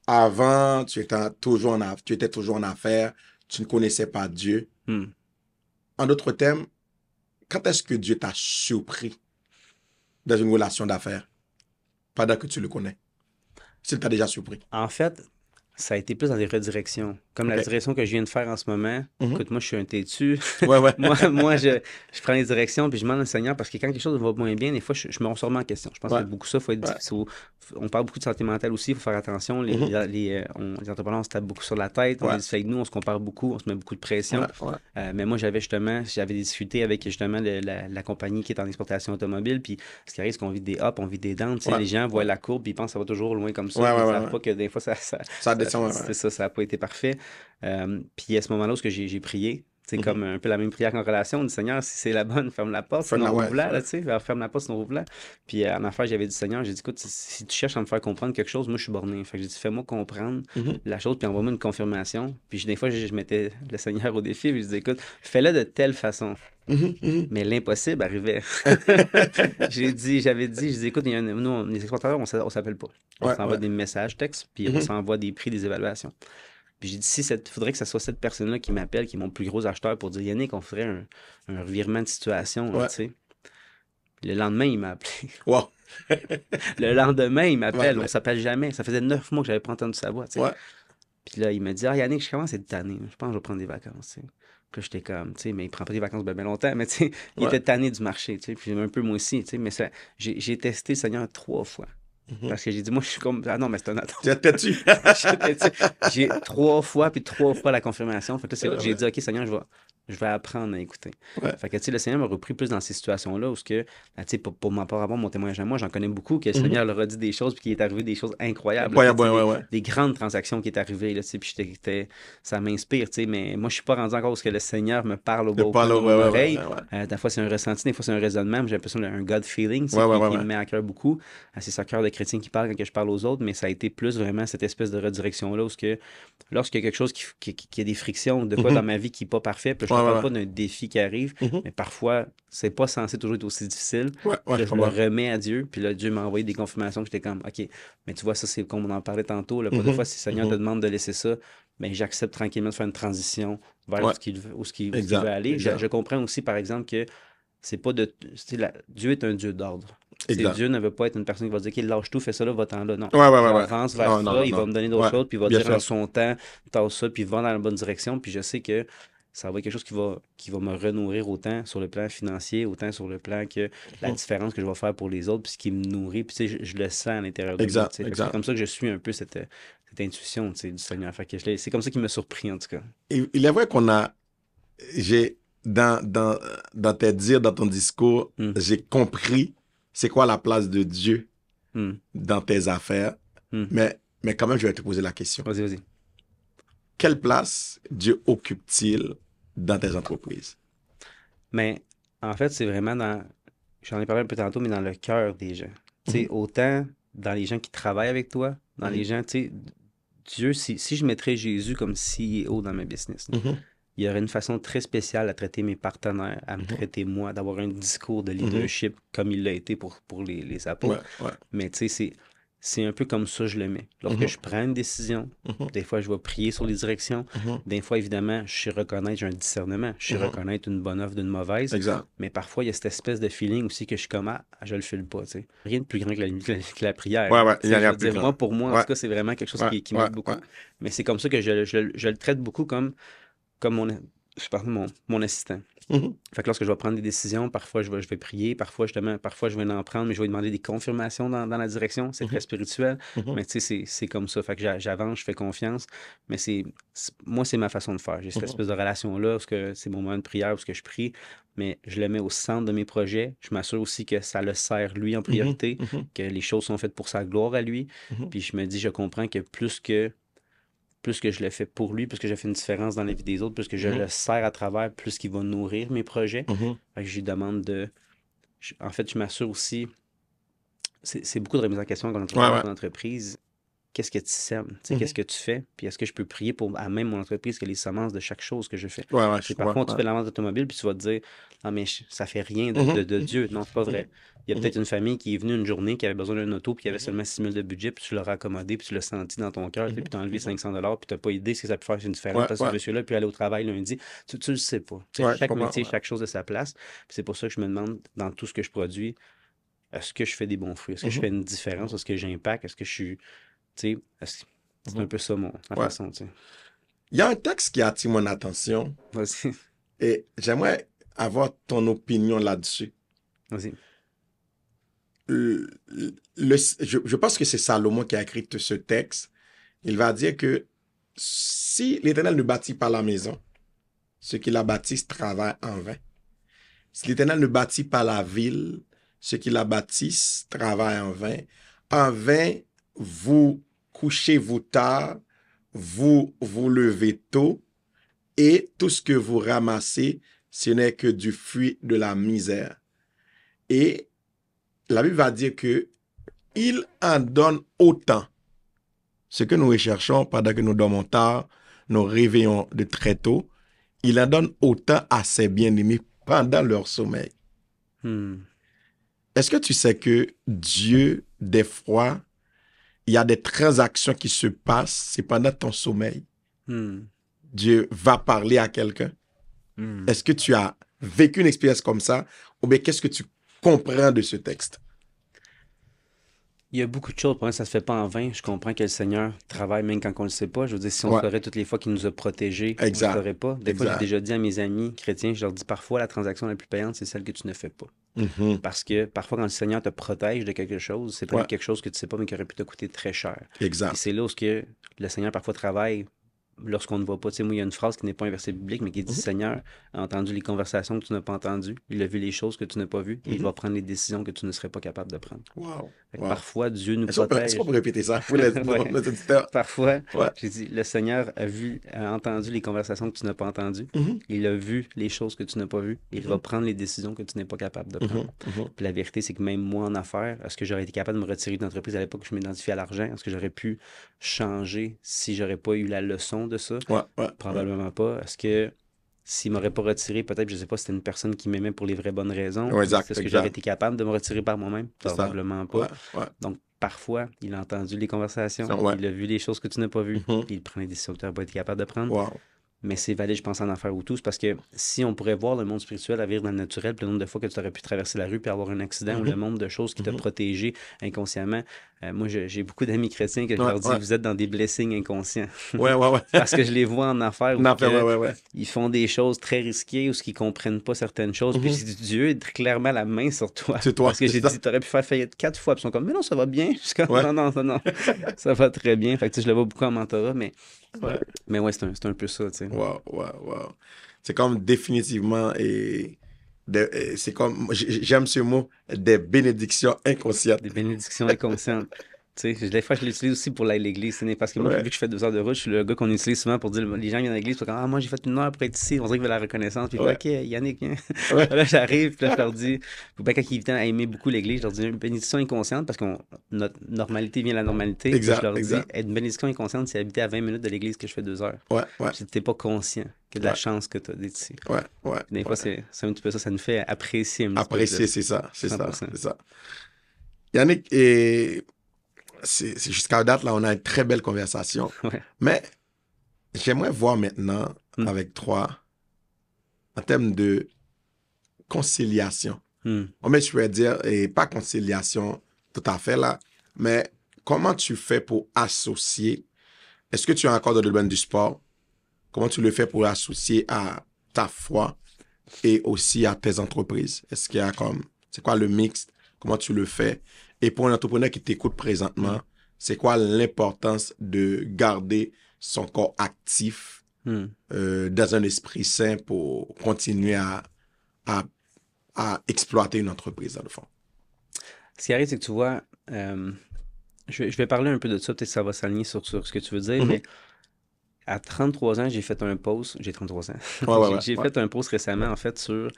A: avant, tu étais toujours en affaires, tu ne connaissais pas Dieu. En d'autres termes, quand est-ce que Dieu t'a surpris dans une relation d'affaires pendant que tu le connais? S'il t'a déjà surpris.
B: En fait, ça a été plus dans des redirections. Comme la direction que je viens de faire en ce moment. Écoute, moi, je suis un têtu. moi, je prends les directions puis je demande au Seigneur parce que quand quelque chose va moins bien, des fois, je me remets en question. Je pense que beaucoup ça, faut être difficile. On parle beaucoup de santé mentale aussi, il faut faire attention. Les entrepreneurs, on se tape beaucoup sur la tête. On dit avec nous, on se compare beaucoup, on se met beaucoup de pression. Mais moi, j'avais discuté avec justement la compagnie qui est en exportation automobile. Puis ce qui arrive, c'est qu'on vit des ups, on vit des downs. Les gens voient la courbe puis ils pensent que ça va toujours loin comme ça. Ils ne savent pas que des fois, ça descend. C'est ça n'a pas été parfait. Puis à ce moment-là, où j'ai prié, c'est comme un peu la même prière qu'en relation. On dit, Seigneur, si c'est la bonne, ferme la porte, sinon rouvre-la, ferme la porte, sinon rouvre-la. Puis en affaire, j'avais dit, Seigneur, j'ai dit, écoute, si tu cherches à me faire comprendre quelque chose, moi, je suis borné. Fait que j'ai dit, fais-moi comprendre la chose, puis envoie-moi une confirmation. Puis des fois, je mettais le Seigneur au défi, puis je disais, écoute, fais-le de telle façon. Mais l'impossible arrivait. J'avais dit, je dis, écoute, nous, les exportateurs, on s'appelle pas. On s'envoie des messages textes, puis on s'envoie des prix, des évaluations. Puis j'ai dit, il faudrait que ce soit cette personne-là qui m'appelle, qui est mon plus gros acheteur, pour dire, Yannick, on ferait un revirement de situation, tu sais. Le lendemain, il m'a appelé. Le lendemain, il m'appelle, on s'appelle jamais. Ça faisait 9 mois que j'avais pas entendu sa voix, tu sais. Puis là, il m'a dit, Yannick, je commence à être tanné. Je pense que je vais prendre des vacances, tu sais. Puis là, j'étais comme, tu sais, mais il prend pas des vacances bien longtemps, mais tu sais, il était tanné du marché, tu sais. Puis un peu moi aussi, tu sais, mais j'ai testé le Seigneur 3 fois. Parce que j'ai dit, moi, je suis comme, ah non, mais c'est un attente. J'ai 3 fois, puis 3 fois la confirmation. Fait que là, j'ai dit, OK, Seigneur, je vais apprendre à écouter. Fait que, tu sais, le Seigneur m'a repris plus dans ces situations-là où, tu sais, pour m'en part mon témoignage à moi, j'en connais beaucoup, que le Seigneur leur a dit des choses, puis qu'il est arrivé des choses incroyables. Des grandes transactions qui est arrivées, là, tu sais, puis ça m'inspire, tu sais, mais moi, je suis pas rendu encore où que le Seigneur me parle au bout de mon oreille. Des fois, c'est un ressenti, des fois, c'est un raisonnement, j'ai l'impression d'un God feeling, qui me met à cœur beaucoup. C'est ça, cœur de chrétien qui parle quand je parle aux autres, mais ça a été plus vraiment cette espèce de redirection-là où lorsqu'il y a quelque chose qui a des frictions, de quoi dans ma vie qui n'est pas parfait, puis je ne parle pas d'un défi qui arrive, mais parfois, c'est pas censé toujours être aussi difficile. Je me remets à Dieu, puis là, Dieu m'a envoyé des confirmations que j'étais comme, OK, mais tu vois, ça, c'est comme on en parlait tantôt, là, pas de fois, si le Seigneur te demande de laisser ça, mais j'accepte tranquillement de faire une transition vers où ce qu'il veut aller. Je comprends aussi, par exemple, que c'est pas de... Dieu est un Dieu d'ordre. Dieu ne veut pas être une personne qui va dire qu'il lâche tout, fais ça là, va-t'en là. Non. Avance vers ça, il va me donner d'autres choses, puis il va dire en son temps, t'as ça, puis il va dans la bonne direction. Puis je sais que ça va être quelque chose qui va me renourrir autant sur le plan financier, autant sur le plan que la différence que je vais faire pour les autres, puis ce qui me nourrit, puis tu sais, je le sens à l'intérieur de moi. C'est comme ça que je suis un peu cette intuition, tu sais, du Seigneur. Fait que c'est comme ça qu'il m'a surpris, en tout cas.
A: Il est vrai dans tes dires, dans ton discours, j'ai compris c'est quoi la place de Dieu dans tes affaires. Mais quand même, je vais te poser la question.
B: Vas-y.
A: Quelle place Dieu occupe-t-il dans tes entreprises?
B: Mais en fait, c'est vraiment j'en ai parlé un peu tantôt, mais dans le cœur des gens. Tu sais, autant dans les gens qui travaillent avec toi, dans les gens, tu sais, Dieu, si je mettrais Jésus comme CEO dans ma business, il y aurait une façon très spéciale à traiter mes partenaires, à me traiter moi, d'avoir un discours de leadership comme il l'a été pour les apôtres. Mais tu sais, c'est un peu comme ça que je le mets. Lorsque je prends une décision, des fois, je vais prier sur les directions. Des fois, évidemment, je sais reconnaître, j'ai un discernement. Je sais reconnaître une bonne œuvre d'une mauvaise.
A: Exact.
B: Mais parfois, il y a cette espèce de feeling aussi que je suis comme, je le file pas, tu sais. Rien de plus grand que la prière.
A: Il y a rien de plus grand.
B: Moi, pour moi, en tout cas, c'est vraiment quelque chose qui m'aide beaucoup. Mais c'est comme ça que je le traite beaucoup comme mon assistant. Fait que lorsque je vais prendre des décisions, parfois je vais prier, parfois je vais en prendre, mais je vais demander des confirmations dans la direction. C'est très spirituel, mais tu sais, c'est comme ça. Fait que j'avance, je fais confiance, mais moi, c'est ma façon de faire. J'ai cette espèce de relation-là, parce que c'est mon moment de prière, parce que je prie, mais je le mets au centre de mes projets. Je m'assure aussi que ça le sert lui en priorité, que les choses sont faites pour sa gloire à lui. Puis je me dis, je comprends que plus que je le fais pour lui, plus que j'ai fait une différence dans la vie des autres, plus que je le sers à travers, plus qu'il va nourrir mes projets. Fait que je lui demande en fait, je m'assure aussi... C'est beaucoup de remise en question quand on est en entreprise. Qu'est-ce que tu sèmes? Qu'est-ce que tu fais? Puis est-ce que je peux prier à même mon entreprise que les semences de chaque chose que je fais? Parfois, tu fais la vente d'automobile, puis tu vas te dire, non, mais ça fait rien de Dieu. Non, c'est pas vrai. Il y a peut-être une famille qui est venue une journée, qui avait besoin d'un auto, puis qui avait seulement 6 000 de budget, puis tu l'auras accommodé, puis tu l'as senti dans ton cœur, puis tu as enlevé 500 $, puis tu n'as pas idée ce que ça peut faire une différence, parce que ce monsieur-là peut aller au travail lundi. Tu le sais pas. Chaque métier, chaque chose de sa place. Puis c'est pour ça que je me demande, dans tout ce que je produis, est-ce que je fais des bons fruits? Est-ce que je fais une différence? Est-ce que j'impacte? Est-ce que je suis... C'est un peu ça, ma façon, tu sais.
A: Il y a un texte qui a attiré mon attention.
B: Vas-y.
A: Et j'aimerais avoir ton opinion là-dessus.
B: Vas-y.
A: Je pense que c'est Salomon qui a écrit ce texte. Il va dire que si l'Éternel ne bâtit pas la maison, ceux qui la bâtissent travaillent en vain. Si l'Éternel ne bâtit pas la ville, ceux qui la bâtissent travaillent en vain. En vain, vous couchez-vous tard, vous vous levez tôt, et tout ce que vous ramassez, ce n'est que du fruit de la misère. Et la Bible va dire que il en donne autant. Ce que nous recherchons pendant que nous dormons tard, nous réveillons de très tôt, il en donne autant à ses bien-aimés pendant leur sommeil. Est-ce que tu sais que Dieu, des fois, il y a des transactions qui se passent, c'est pendant ton sommeil. Dieu va parler à quelqu'un. Est-ce que tu as vécu une expérience comme ça? Ou bien qu'est-ce que tu comprends de ce texte?
B: Il y a beaucoup de choses. Pour moi, ça ne se fait pas en vain. Je comprends que le Seigneur travaille même quand on ne le sait pas. Je veux dire, si on le ferait toutes les fois qu'il nous a protégés, on ne le ferait pas. Des fois, j'ai déjà dit à mes amis chrétiens, je leur dis parfois, la transaction la plus payante, c'est celle que tu ne fais pas. Parce que parfois, quand le Seigneur te protège de quelque chose, c'est pas quelque chose que tu ne sais pas, mais qui aurait pu te coûter très cher. Et c'est là où le Seigneur parfois travaille lorsqu'on ne voit pas. Tu sais, moi, il y a une phrase qui n'est pas un verset biblique, mais qui dit Seigneur a entendu les conversations que tu n'as pas entendues, il a vu les choses que tu n'as pas vues, et il va prendre les décisions que tu ne serais pas capable de prendre. Parfois, Dieu nous protège.
A: Est-ce qu'on peut répéter ça pour les auditeurs?
B: Parfois, j'ai dit, le Seigneur a entendu les conversations que tu n'as pas entendues, il a vu les choses que tu n'as pas vues, et il va prendre les décisions que tu n'es pas capable de prendre. Puis la vérité, c'est que même moi, en affaires, est-ce que j'aurais été capable de me retirer d'une entreprise à l'époque où je m'identifiais à l'argent? Est-ce que j'aurais pu changer si j'aurais pas eu la leçon de ça? Probablement pas. Est-ce que s'il m'aurait pas retiré, peut-être, je sais pas, c'était une personne qui m'aimait pour les vraies bonnes raisons. Est-ce que j'aurais été capable de me retirer par moi-même? Probablement pas. Donc, parfois, il a entendu les conversations, il a vu les choses que tu n'as pas vues, puis il prend les décisions que tu n'as pas été capable de prendre. Mais c'est valide, je pense, en affaires ou tous, parce que si on pourrait voir le monde spirituel à vivre dans le naturel, puis le nombre de fois que tu aurais pu traverser la rue puis avoir un accident, ou le nombre de choses qui t'ont protégé inconsciemment. Moi, j'ai beaucoup d'amis chrétiens que je leur dis, vous êtes dans des blessings inconscients. Parce que je les vois en affaires où ils font des choses très risquées ou qu'ils ne comprennent pas certaines choses. Puis Dieu est clairement la main sur toi. Parce que j'ai dit, tu aurais pu faire faillite 4 fois. Puis ils sont comme, mais non, ça va bien. Je suis comme, non, ça va très bien. Fait que je le vois beaucoup en mentorat, mais c'est un peu ça, tu sais.
A: C'est comme définitivement, c'est comme, j'aime ce mot, des bénédictions inconscientes.
B: Des bénédictions inconscientes. Tu sais, des fois, je l'utilise aussi pour aller à l'église. Parce que moi, vu que je fais 2 heures de route, je suis le gars qu'on utilise souvent pour dire les gens viennent à l'église. Ah, moi, j'ai fait 1 heure pour être ici. On dirait qu'ils veulent la reconnaissance. Puis, OK, Yannick, viens. Là, j'arrive, puis là, je leur dis, ben, quand ils viennent à aimer beaucoup l'église, je leur dis une bénédiction inconsciente parce que notre normalité vient de la normalité.
A: Exact,
B: je leur dis,
A: exact.
B: être une bénédiction inconsciente, c'est habiter à 20 minutes de l'église que je fais 2 heures. Si t'es pas conscient que de la chance que tu as d'être ici. Des fois, c'est un petit peu ça. Ça nous fait apprécier un petit peu.
A: Apprécier, c'est ça. C'est ça. Yannick, et c'est jusqu'à date, là, on a une très belle conversation. Mais j'aimerais voir maintenant avec toi, en termes de conciliation. Mais je vais dire, et pas conciliation tout à fait là, mais comment tu fais pour associer, est-ce que tu as encore dans le domaine du sport? Comment tu le fais pour associer à ta foi et aussi à tes entreprises? Est-ce qu'il y a c'est quoi le mix? Comment tu le fais? Et pour un entrepreneur qui t'écoute présentement, c'est quoi l'importance de garder son corps actif dans un esprit sain pour continuer à exploiter une entreprise, dans le fond?
B: Ce qui arrive, c'est que tu vois, je vais parler un peu de ça, peut-être que ça va s'aligner sur ce que tu veux dire, mais à 33 ans, j'ai fait un post, j'ai 33 ans, j'ai fait un post récemment, en fait, sur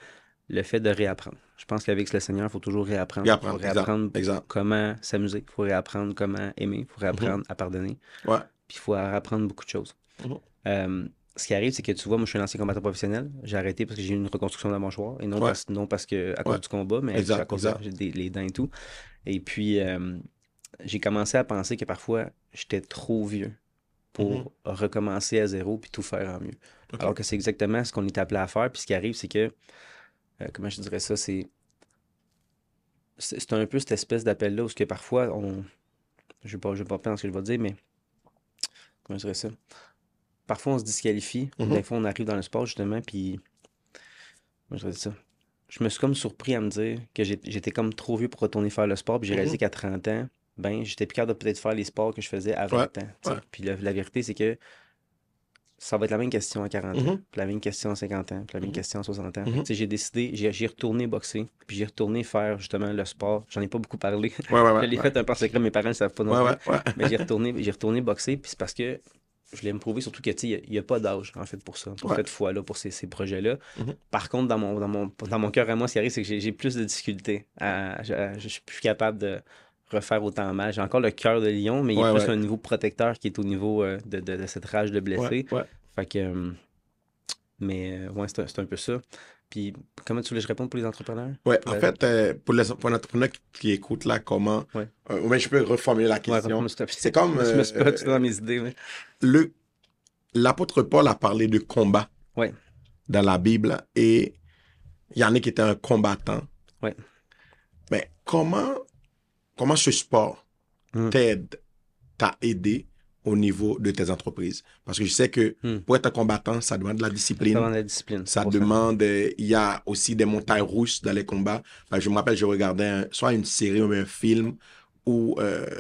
B: le fait de réapprendre. Je pense qu'avec le Seigneur, il faut toujours réapprendre. Il faut réapprendre comment s'amuser, il faut réapprendre comment aimer, il faut réapprendre à pardonner, puis il faut apprendre beaucoup de choses. Ce qui arrive, c'est que tu vois, moi, je suis un ancien combattant professionnel. J'ai arrêté parce que j'ai eu une reconstruction de la mâchoire. Et non, parce que à cause du combat, mais à cause j'ai les dents et tout. Et puis, j'ai commencé à penser que parfois, j'étais trop vieux pour recommencer à zéro puis tout faire en mieux. Alors que c'est exactement ce qu'on est appelé à faire. Puis ce qui arrive, c'est que, comment je dirais ça, c'est un peu cette espèce d'appel-là où que parfois, je ne vais pas penser ce que je vais dire, mais comment je dirais ça? Parfois, on se disqualifie. Des fois, on arrive dans le sport, justement, puis... Moi, je dirais ça. Je me suis comme surpris à me dire que j'étais comme trop vieux pour retourner faire le sport, puis j'ai réalisé qu'à 30 ans, ben, j'étais plus capable de peut-être faire les sports que je faisais à 20 ans. Puis la vérité, c'est que ça va être la même question à 40 ans, puis la même question à 50 ans, puis la même question à 60 ans. J'ai décidé, j'ai retourné boxer, puis j'ai retourné faire justement le sport. J'en ai pas beaucoup parlé. Je l'ai fait un peu en secret, mes parents ne savent pas non plus. Mais j'ai retourné boxer, puis c'est parce que je voulais me prouver surtout que il n'y a pas d'âge en fait pour ça, pour cette foi-là, pour ces projets-là. Par contre, dans mon cœur à moi, ce qui arrive, c'est que j'ai plus de difficultés. Je suis plus capable de refaire autant mal. J'ai encore le cœur de lion, mais il y a plus un niveau protecteur qui est au niveau de cette rage de blessé. Fait que, mais c'est un peu ça. Puis, comment tu voulais que je réponde pour les entrepreneurs?
A: Oui, en fait, pour un entrepreneur qui écoute là, comment... je peux reformuler la question. C'est comme...
B: je me suis pas tout dans mes idées. Mais...
A: L'apôtre Paul a parlé de combat dans la Bible et Yannick était un combattant. Mais comment ce sport t'a aidé au niveau de tes entreprises? Parce que je sais que pour être un combattant, ça demande de la discipline.
B: Ça demande de la discipline.
A: Ça demande... il y a aussi des montagnes russes dans les combats. Je me rappelle, je regardais soit une série ou un film où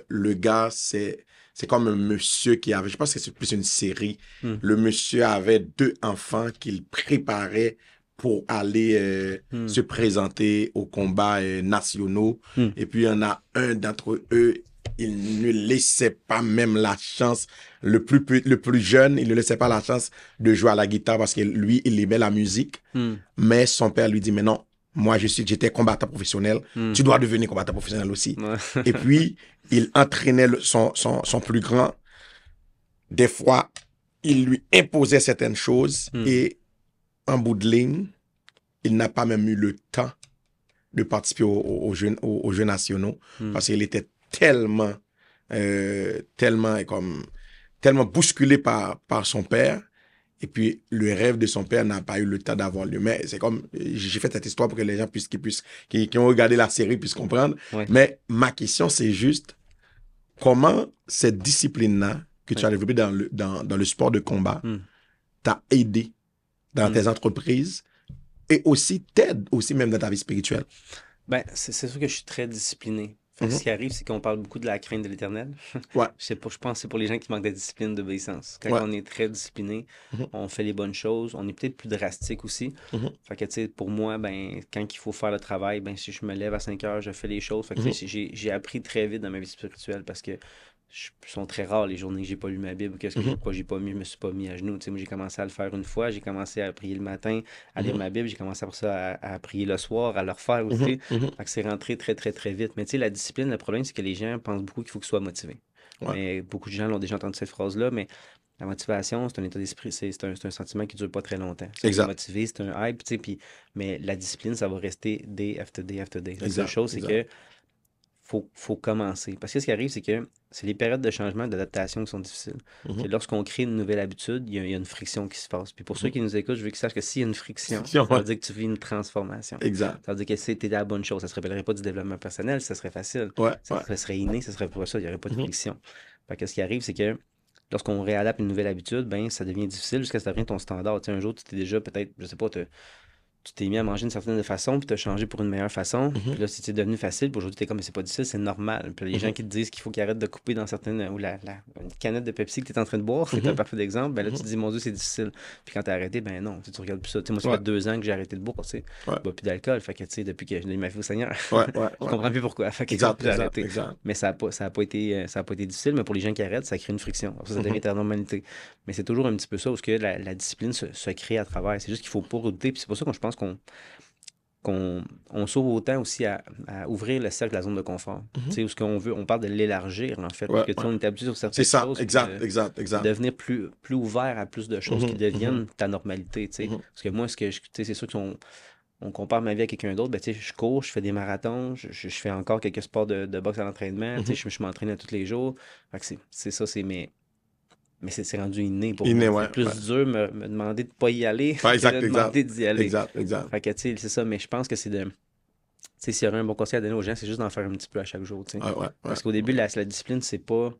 A: le gars, c'est comme un monsieur qui avait... Je pense que c'est plus une série. Le monsieur avait 2 enfants qu'il préparait pour aller se présenter aux combats nationaux. Et puis, il y en a un d'entre eux... Il ne laissait pas même la chance, le plus jeune, il ne laissait pas la chance de jouer à la guitare parce que lui, il aimait la musique. Mais son père lui dit, mais non, moi, j'étais combattant professionnel. Tu dois devenir combattant professionnel aussi. Et puis, il entraînait son plus grand. Des fois, il lui imposait certaines choses et en bout de ligne, il n'a pas même eu le temps de participer aux Jeux nationaux parce qu'il était tellement bousculé par son père. Et puis, le rêve de son père n'a pas eu le temps d'avoir lieu. Mais c'est comme, j'ai fait cette histoire pour que les gens qui ont regardé la série puissent comprendre. Mais ma question, c'est juste, comment cette discipline-là que tu as développée dans le sport de combat t'a aidé dans tes entreprises et aussi t'aide aussi même dans ta vie spirituelle?
B: Ben, c'est sûr que je suis très discipliné. Fait que ce qui arrive, c'est qu'on parle beaucoup de la crainte de l'Éternel.
A: Ouais.
B: Je pense que c'est pour les gens qui manquent de discipline, d'obéissance. Quand
A: Ouais.
B: on est très discipliné, on fait les bonnes choses, on est peut-être plus drastique aussi. Fait que, tu sais, pour moi, ben, quand il faut faire le travail, ben, si je me lève à 5 heures, je fais les choses. Fait que, tu sais, j'ai appris très vite dans ma vie spirituelle parce que sont très rares les journées que j'ai pas lu ma Bible, qu'est-ce que j'ai pas mis, je me suis pas mis à genoux. Tu sais, moi, j'ai commencé à le faire une fois, j'ai commencé à prier le matin, à lire ma Bible, j'ai commencé après ça à prier le soir, à le refaire aussi. Fait que c'est rentré très, très, très vite. Mais tu sais, la discipline, le problème, c'est que les gens pensent beaucoup qu'il faut qu'ils soient motivés.
A: Ouais.
B: Mais beaucoup de gens l'ont déjà entendu cette phrase-là, mais la motivation, c'est un état d'esprit, c'est un sentiment qui dure pas très longtemps. C'est motivé, c'est un hype, tu sais, mais la discipline, ça va rester day after day after day. La seule chose, c'est que faut commencer. Parce que ce qui arrive, c'est que c'est les périodes de changement, d'adaptation qui sont difficiles. Lorsqu'on crée une nouvelle habitude, il y a une friction qui se passe. Puis pour ceux qui nous écoutent, je veux qu'ils sachent que s'il y a une friction, ça veut dire que tu vis une transformation.
A: Exact.
B: Ça veut dire que c'était la bonne chose. Ça ne se rappellerait pas du développement personnel, ça serait facile. Ça serait inné, ça serait pas ça, il n'y aurait pas de friction. Fait que ce qui arrive, c'est que lorsqu'on réadapte une nouvelle habitude, ben ça devient difficile jusqu'à ce que ça devienne ton standard. Tu sais, un jour, tu t'es déjà peut-être, je sais pas, tu t'es mis à manger d'une certaine façon, puis tu as changé pour une meilleure façon. Puis là, c'est devenu facile. Puis aujourd'hui, tu es comme, mais c'est pas difficile, c'est normal. Puis là, les gens qui te disent qu'il faut qu'ils arrêtent de couper dans certaines. Ou une canette de Pepsi que tu es en train de boire, c'est un parfait exemple. Ben là, tu te dis, mon Dieu, c'est difficile. Puis quand tu as arrêté, ben non, tu regardes plus ça. Moi, ça fait 2 ans que j'ai arrêté de boire, tu sais. Je bois plus d'alcool. Fait que, tu sais, depuis que je l'ai ma vie au Seigneur, je comprends plus pourquoi. Fait que j'ai arrêté. Mais ça a pas été difficile. Mais pour les gens qui arrêtent, ça crée une friction. Alors, ça devient ta normalité. Mais c'est toujours un petit peu ça, parce que la discipline se crée à travers. C'est juste qu'il faut pas redouter. Puis c'est pour ça que je pense qu'on s'ouvre autant aussi à ouvrir le cercle de la zone de confort. Tu sais, où ce qu'on veut, on parle de l'élargir, en fait. Parce que on est habitué sur certaines choses.
A: C'est ça, exact.
B: Devenir plus ouvert à plus de choses qui deviennent ta normalité, tu sais. Parce que moi, c'est sûr qu'on compare ma vie à quelqu'un d'autre, ben, tu sais, je cours, je fais des marathons, je fais encore quelques sports de boxe à l'entraînement, tu sais, je m'entraîne à tous les jours. Fait que c'est ça, mais c'est rendu inné pour moi. C'est plus dur me demander de ne pas y aller que de demander d'y aller.
A: Exact.
B: Fait que, tu sais, c'est ça, mais je pense que c'est de... Tu sais, s'il y aurait un bon conseil à donner aux gens, c'est juste d'en faire un petit peu à chaque jour, tu sais. Parce qu'au début, la discipline, c'est pas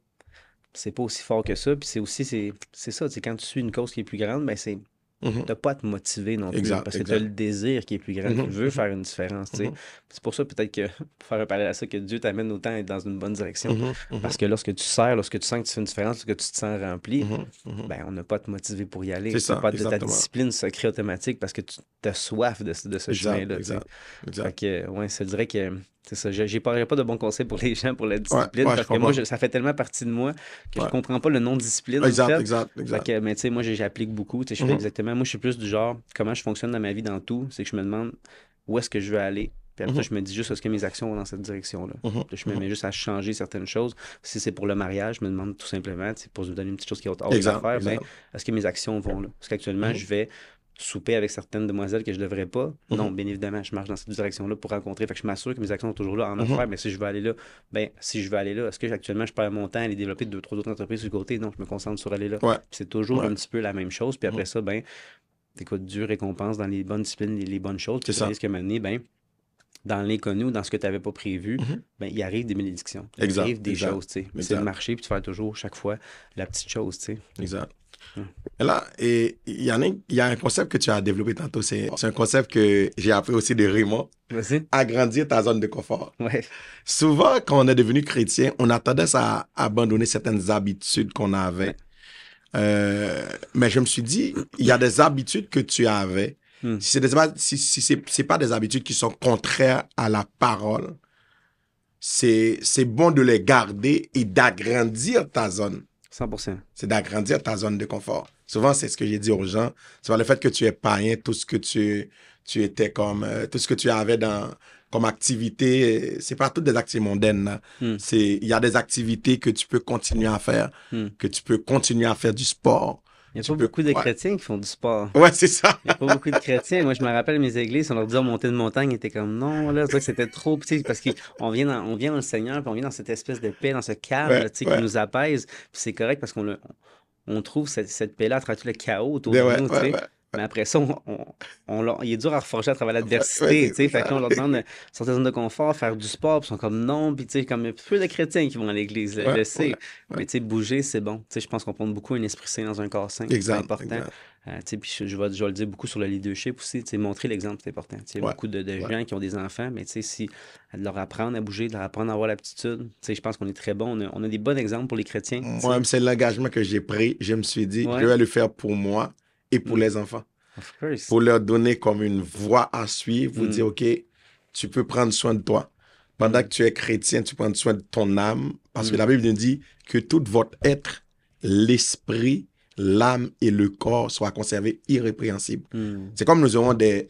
B: aussi fort que ça. Puis c'est aussi, c'est ça, tu sais, quand tu suis une cause qui est plus grande, ben c'est... T'as pas à te motiver non plus, parce que tu as le désir qui est plus grand, tu veux faire une différence. C'est pour ça peut-être que, pour faire un parallèle à ça, que Dieu t'amène autant à être dans une bonne direction. Parce que lorsque tu sers, lorsque tu sens que tu fais une différence, lorsque tu te sens rempli, ben, on n'a pas à te motiver pour y aller.
A: C'est ça,
B: pas de ta discipline se crée automatique parce que tu as soif de ce chemin-là. Fait que, ouais, ça dirait que c'est ça. J'ai pas de bons conseils pour les gens pour la discipline parce que moi, ça fait tellement partie de moi que je comprends pas le nom de discipline.
A: Exact.
B: Fait que, mais tu sais, moi, j'applique beaucoup. Je fais exactement. Moi, je suis plus du genre, comment je fonctionne dans ma vie dans tout, c'est que je me demande où est-ce que je veux aller. Puis après, je me dis juste, est-ce que mes actions vont dans cette direction-là? Je me mets juste à changer certaines choses. Si c'est pour le mariage, je me demande tout simplement, pour me donner une petite chose qui est autre à faire, ben, est-ce que mes actions vont là? Parce qu'actuellement, je vais souper avec certaines demoiselles que je devrais pas. Non, bien évidemment, je marche dans cette direction-là pour rencontrer. Fait que je m'assure que mes actions sont toujours là en affaires. Mais si je veux aller là, est-ce que actuellement je perds mon temps à aller développer 2-3 autres entreprises du côté? Non, je me concentre sur aller là. C'est toujours un petit peu la même chose. Puis après ça, ben, écoute, Dieu récompense dans les bonnes disciplines, les bonnes choses. Puis ça risque de m'amener, ben, dans l'inconnu ou dans ce que tu n'avais pas prévu, ben, il arrive des bénédictions. Il arrive des choses, tu sais. C'est le marché, puis tu fais toujours, chaque fois, la petite chose, tu sais.
A: Exact. Et là, il y a un concept que tu as développé tantôt. C'est un concept que j'ai appris aussi de Raymond.
B: Vas-y.
A: Agrandir ta zone de confort.
B: Ouais.
A: Souvent, quand on est devenu chrétien, on a tendance à abandonner certaines habitudes qu'on avait. Mais je me suis dit, il y a des habitudes que tu avais. Si c'est pas des habitudes qui sont contraires à la parole, c'est bon de les garder et d'agrandir ta zone.
B: 100%.
A: C'est d'agrandir ta zone de confort. Souvent, c'est ce que j'ai dit aux gens. C'est le fait que tu es païen, tout ce que tu étais comme, tout ce que tu avais comme activité, c'est pas toutes des activités mondaines. Il y a des activités que tu peux continuer à faire, que tu peux continuer à faire du sport.
B: Il n'y a pas beaucoup de chrétiens qui font du sport.
A: Ouais, c'est ça.
B: Il n'y a pas beaucoup de chrétiens. Moi, je me rappelle mes églises, on leur disait monter de montagne, ils étaient comme non, là, c'était trop petit parce qu'on vient dans le Seigneur, puis on vient dans cette espèce de paix, dans ce calme qui nous apaise. Puis c'est correct parce qu'on trouve cette paix-là à travers tout le chaos autour de nous. Mais après ça, il est dur à reforger à travers l'adversité, tu sais. Fait que là, on leur demande de sortir de zone de confort, faire du sport, puis ils sont comme non, puis tu sais, comme il y a peu de chrétiens qui vont à l'église, là, je sais. Mais tu sais, bouger, c'est bon. Tu sais, je pense qu'on prend beaucoup un esprit sain dans un corps sain, c'est important. Tu sais, puis je vais le dire beaucoup sur le leadership aussi, tu sais, montrer l'exemple, c'est important. Tu sais, beaucoup de gens qui ont des enfants, mais tu sais, si de leur apprendre à bouger, de leur apprendre à avoir l'aptitude, tu sais, je pense qu'on est très bon. On a des bons exemples pour les chrétiens.
A: Moi, c'est l'engagement que j'ai pris. Je me suis dit, je vais le faire pour moi et pour les enfants. Pour leur donner comme une voie à suivre, vous dire, OK, tu peux prendre soin de toi. Pendant que tu es chrétien, tu prends soin de ton âme. Parce que la Bible nous dit que tout votre être, l'esprit, l'âme et le corps soient conservés irrépréhensibles. C'est comme nous aurons des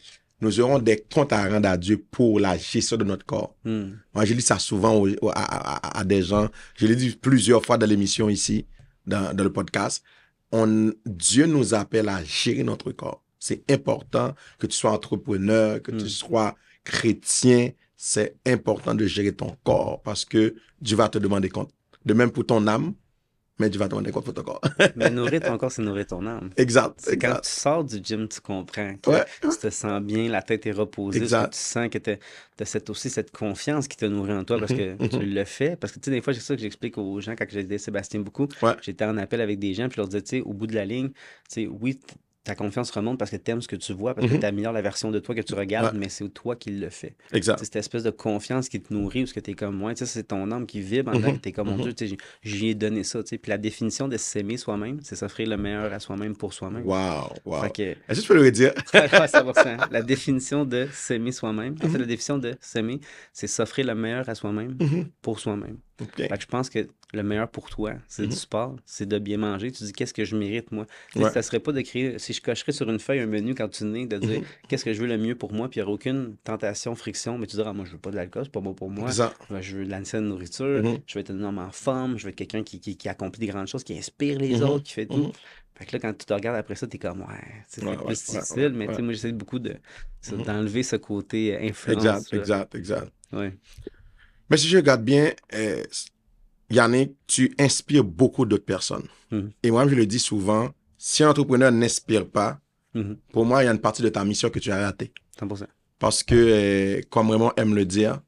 A: comptes à rendre à Dieu pour la gestion de notre corps. Moi, je dis ça souvent à des gens. Je l'ai dit plusieurs fois dans l'émission ici, dans le podcast. Dieu nous appelle à gérer notre corps. C'est important que tu sois entrepreneur, que tu sois chrétien. C'est important de gérer ton corps parce que Dieu va te demander compte. De même pour ton âme, mais Dieu va te demander compte pour ton corps.
B: Mais nourrir ton corps, c'est nourrir ton âme.
A: Exact.
B: Quand tu sors du gym, tu comprends que tu te sens bien, la tête est reposée, tu sens que tu as aussi cette confiance qui te nourrit en toi parce que tu le fais. Parce que tu sais, des fois, c'est ça que j'explique aux gens quand j'ai aidé Sébastien beaucoup. J'étais en appel avec des gens, puis je leur disais, tu sais, au bout de la ligne, tu sais, oui, ta confiance remonte parce que tu aimes ce que tu vois, parce que tu améliores la version de toi que tu regardes, mais c'est toi qui le fais.
A: Exact.
B: C'est cette espèce de confiance qui te nourrit, parce que tu es comme moi, c'est ton âme qui vibre en tant que tu es comme mon Dieu, j'y ai donné ça. T'sais. Puis la définition de s'aimer soi-même, c'est s'offrir le meilleur à soi-même pour soi-même.
A: Wow.
B: Est-ce
A: que tu peux le redire?
B: La définition de s'aimer soi-même, en fait, la définition de s'aimer, c'est s'offrir le meilleur à soi-même pour soi-même. Fait que je pense que le meilleur pour toi, c'est du sport, c'est de bien manger. Tu dis, qu'est-ce que je mérite, moi? Ça serait pas d'écrire, si je cocherais sur une feuille un menu quand tu nais, de dire, qu'est-ce que je veux le mieux pour moi, puis il n'y aurait aucune tentation, friction, mais tu diras, moi, je veux pas de l'alcool, c'est pas bon pour moi. Je veux de la saine nourriture, je veux être un homme en forme, je veux être quelqu'un qui accomplit des grandes choses, qui inspire les autres, qui fait tout. Fait que là, quand tu te regardes après ça, t'es comme, c'est plus difficile, mais moi, j'essaie beaucoup d'enlever ce côté influence.
A: Exact.
B: Ouais.
A: Mais si je regarde bien, Yannick, tu inspires beaucoup d'autres personnes. Et moi, je le dis souvent, si un entrepreneur n'inspire pas, pour moi, il y a une partie de ta mission que tu as ratée.
B: 100%.
A: Parce que, comme Raymond aime le dire,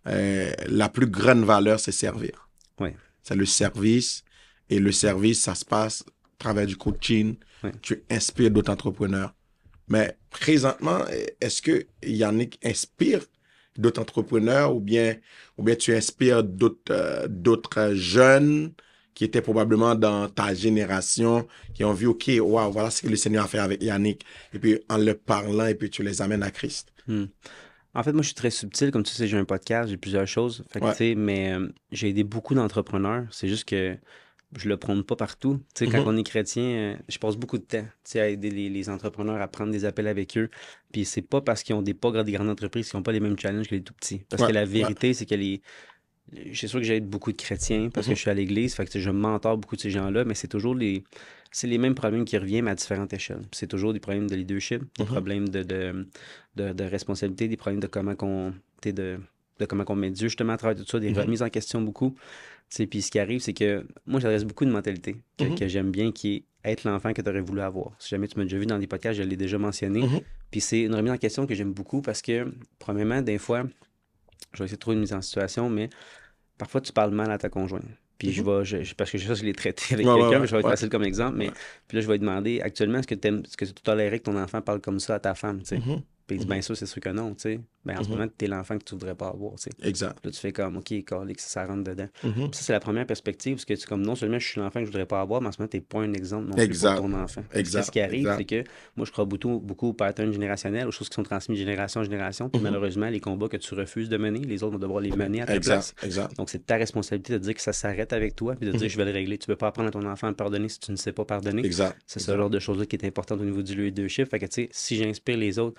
A: la plus grande valeur, c'est servir. C'est le service. Et le service, ça se passe à travers du coaching. Tu inspires d'autres entrepreneurs. Mais présentement, est-ce que Yannick inspire d'autres entrepreneurs ou bien tu inspires d'autres jeunes qui étaient probablement dans ta génération, qui ont vu, OK, wow, voilà ce que le Seigneur a fait avec Yannick. Et puis, en leur parlant, et puis tu les amènes à Christ.
B: En fait, moi, je suis très subtil. Comme tu sais, j'ai un podcast, j'ai plusieurs choses. Fait que, tu sais, mais j'ai aidé beaucoup d'entrepreneurs. C'est juste que je le prône pas partout. Tu sais, quand on est chrétien, je passe beaucoup de temps, tu sais, à aider les entrepreneurs à prendre des appels avec eux. Puis c'est pas parce qu'ils ont des grandes entreprises qu'ils n'ont pas les mêmes challenges que les tout petits. Parce que la vérité, c'est que c'est sûr que j'aide beaucoup de chrétiens parce que je suis à l'église. Fait que je mentor beaucoup de ces gens-là, mais c'est toujours les mêmes problèmes qui reviennent à différentes échelles. C'est toujours des problèmes de leadership, des problèmes de responsabilité, des problèmes de comment on met Dieu justement à travers tout ça, des remises en question beaucoup. Puis ce qui arrive, c'est que moi, j'adresse beaucoup de mentalité que j'aime bien, qui est être l'enfant que tu aurais voulu avoir. Si jamais tu m'as déjà vu dans des podcasts, je l'ai déjà mentionné. Puis c'est une remise en question que j'aime beaucoup parce que, premièrement, des fois, je vais essayer de trouver une mise en situation, mais parfois, tu parles mal à ta conjointe. Puis parce que ça, je l'ai traité avec quelqu'un, mais je vais être facile comme exemple. Mais puis là, je vais te demander, actuellement, est-ce que tu tolérerais que ton enfant parle comme ça à ta femme, tu sais? Puis il dit, bien sûr, c'est sûr que non, tu sais. Ben, en ce moment, t'es l'enfant que tu voudrais pas avoir, tu sais.
A: Exact.
B: Là, tu fais comme, OK, ça rentre dedans. Ça, c'est la première perspective, parce que tu comme, non seulement je suis l'enfant que je voudrais pas avoir, mais en ce moment, t'es pas un exemple non plus pour ton enfant. Ce qui arrive, c'est que moi, je crois beaucoup au pattern générationnel, aux choses qui sont transmises de génération en génération. Puis malheureusement, les combats que tu refuses de mener, les autres vont devoir les mener à ta place. Donc, c'est ta responsabilité de dire que ça s'arrête avec toi, puis de dire, je vais le régler. Tu peux pas apprendre à ton enfant à pardonner si tu ne sais pas pardonner. C'est ce genre de choses-là qui est important au niveau du leadership. Fait que, tu sais, si j'inspire les autres,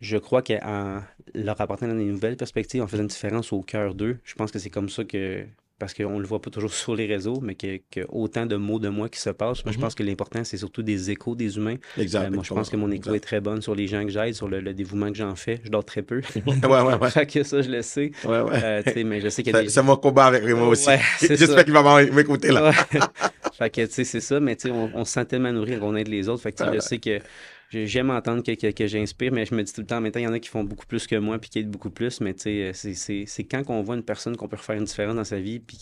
B: je crois qu'en leur apportant des nouvelles perspectives, en faisant une différence au cœur d'eux, je pense que c'est comme ça que... Parce qu'on ne le voit pas toujours sur les réseaux, mais que autant de mots de moi qui se passent. Moi, je pense que l'important, c'est surtout des échos des humains. Moi, je pense que mon écho est très bonne sur les gens que j'aide, sur le dévouement que j'en fais. Je dors très peu. Fait que ça, je le sais. Mais je sais qu'il y a des...
A: C'est mon combat avec Raymond aussi. J'espère qu'il va m'écouter là.
B: Fait que, tu sais, c'est ça, mais tu sais, on se sent tellement nourri quand on aide les autres. Fait que, tu sais, je sais que j'aime entendre que j'inspire, mais je me dis tout le temps, en même temps, il y en a qui font beaucoup plus que moi puis qui aident beaucoup plus, mais tu sais, c'est quand on voit une personne qu'on peut faire une différence dans sa vie puis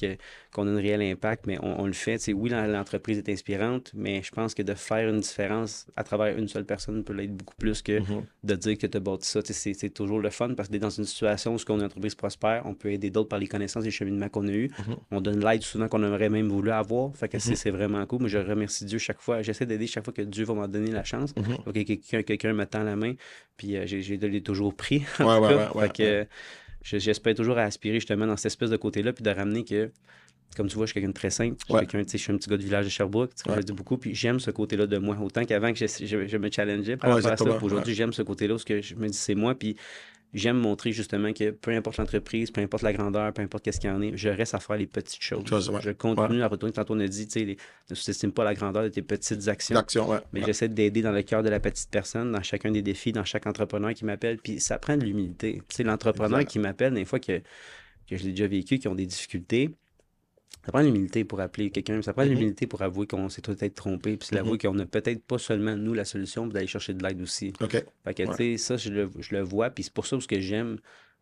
B: qu'on a un réel impact, mais on le fait. Tu sais, oui, l'entreprise est inspirante, mais je pense que de faire une différence à travers une seule personne peut l'être beaucoup plus que de dire que tu as bâti ça. Tu sais, c'est toujours le fun parce que d'être dans une situation où on a une entreprise prospère, on peut aider d'autres par les connaissances et les cheminements qu'on a eus. On donne l'aide souvent qu'on aurait même voulu avoir. Fait que c'est vraiment cool. Mais je remercie Dieu chaque fois. J'essaie d'aider chaque fois que Dieu va m'en donner la chance. Donc, quelqu'un me tend la main, puis j'ai toujours pris. Fait que j'espère toujours à aspirer justement dans cette espèce de côté-là, puis de ramener que, comme tu vois, je suis quelqu'un de très simple. Je suis un petit gars du village de Sherbrooke, je dis beaucoup, puis j'aime ce côté-là de moi. Autant qu'avant que je me challengeais par rapport à ça. Aujourd'hui, j'aime ce côté-là où je me dis c'est moi, puis j'aime montrer justement que peu importe l'entreprise, peu importe la grandeur, peu importe qu'est-ce qu'il y en est, je reste à faire les petites choses. Je continue à retourner. Tantôt, on a dit, tu sais, ne sous-estime pas la grandeur de tes petites actions. Mais j'essaie d'aider dans le cœur de la petite personne, dans chacun des défis, dans chaque entrepreneur qui m'appelle. Puis ça prend de l'humilité. Tu sais, l'entrepreneur qui m'appelle, des fois que je l'ai déjà vécu, qui ont des difficultés, ça prend l'humilité pour appeler quelqu'un, ça prend l'humilité pour avouer qu'on s'est peut-être trompé, puis l'avouer qu'on n'a peut-être pas seulement nous la solution, puis d'aller chercher de l'aide aussi. Fait que, tu sais, ça, je le vois, puis c'est pour ça que j'aime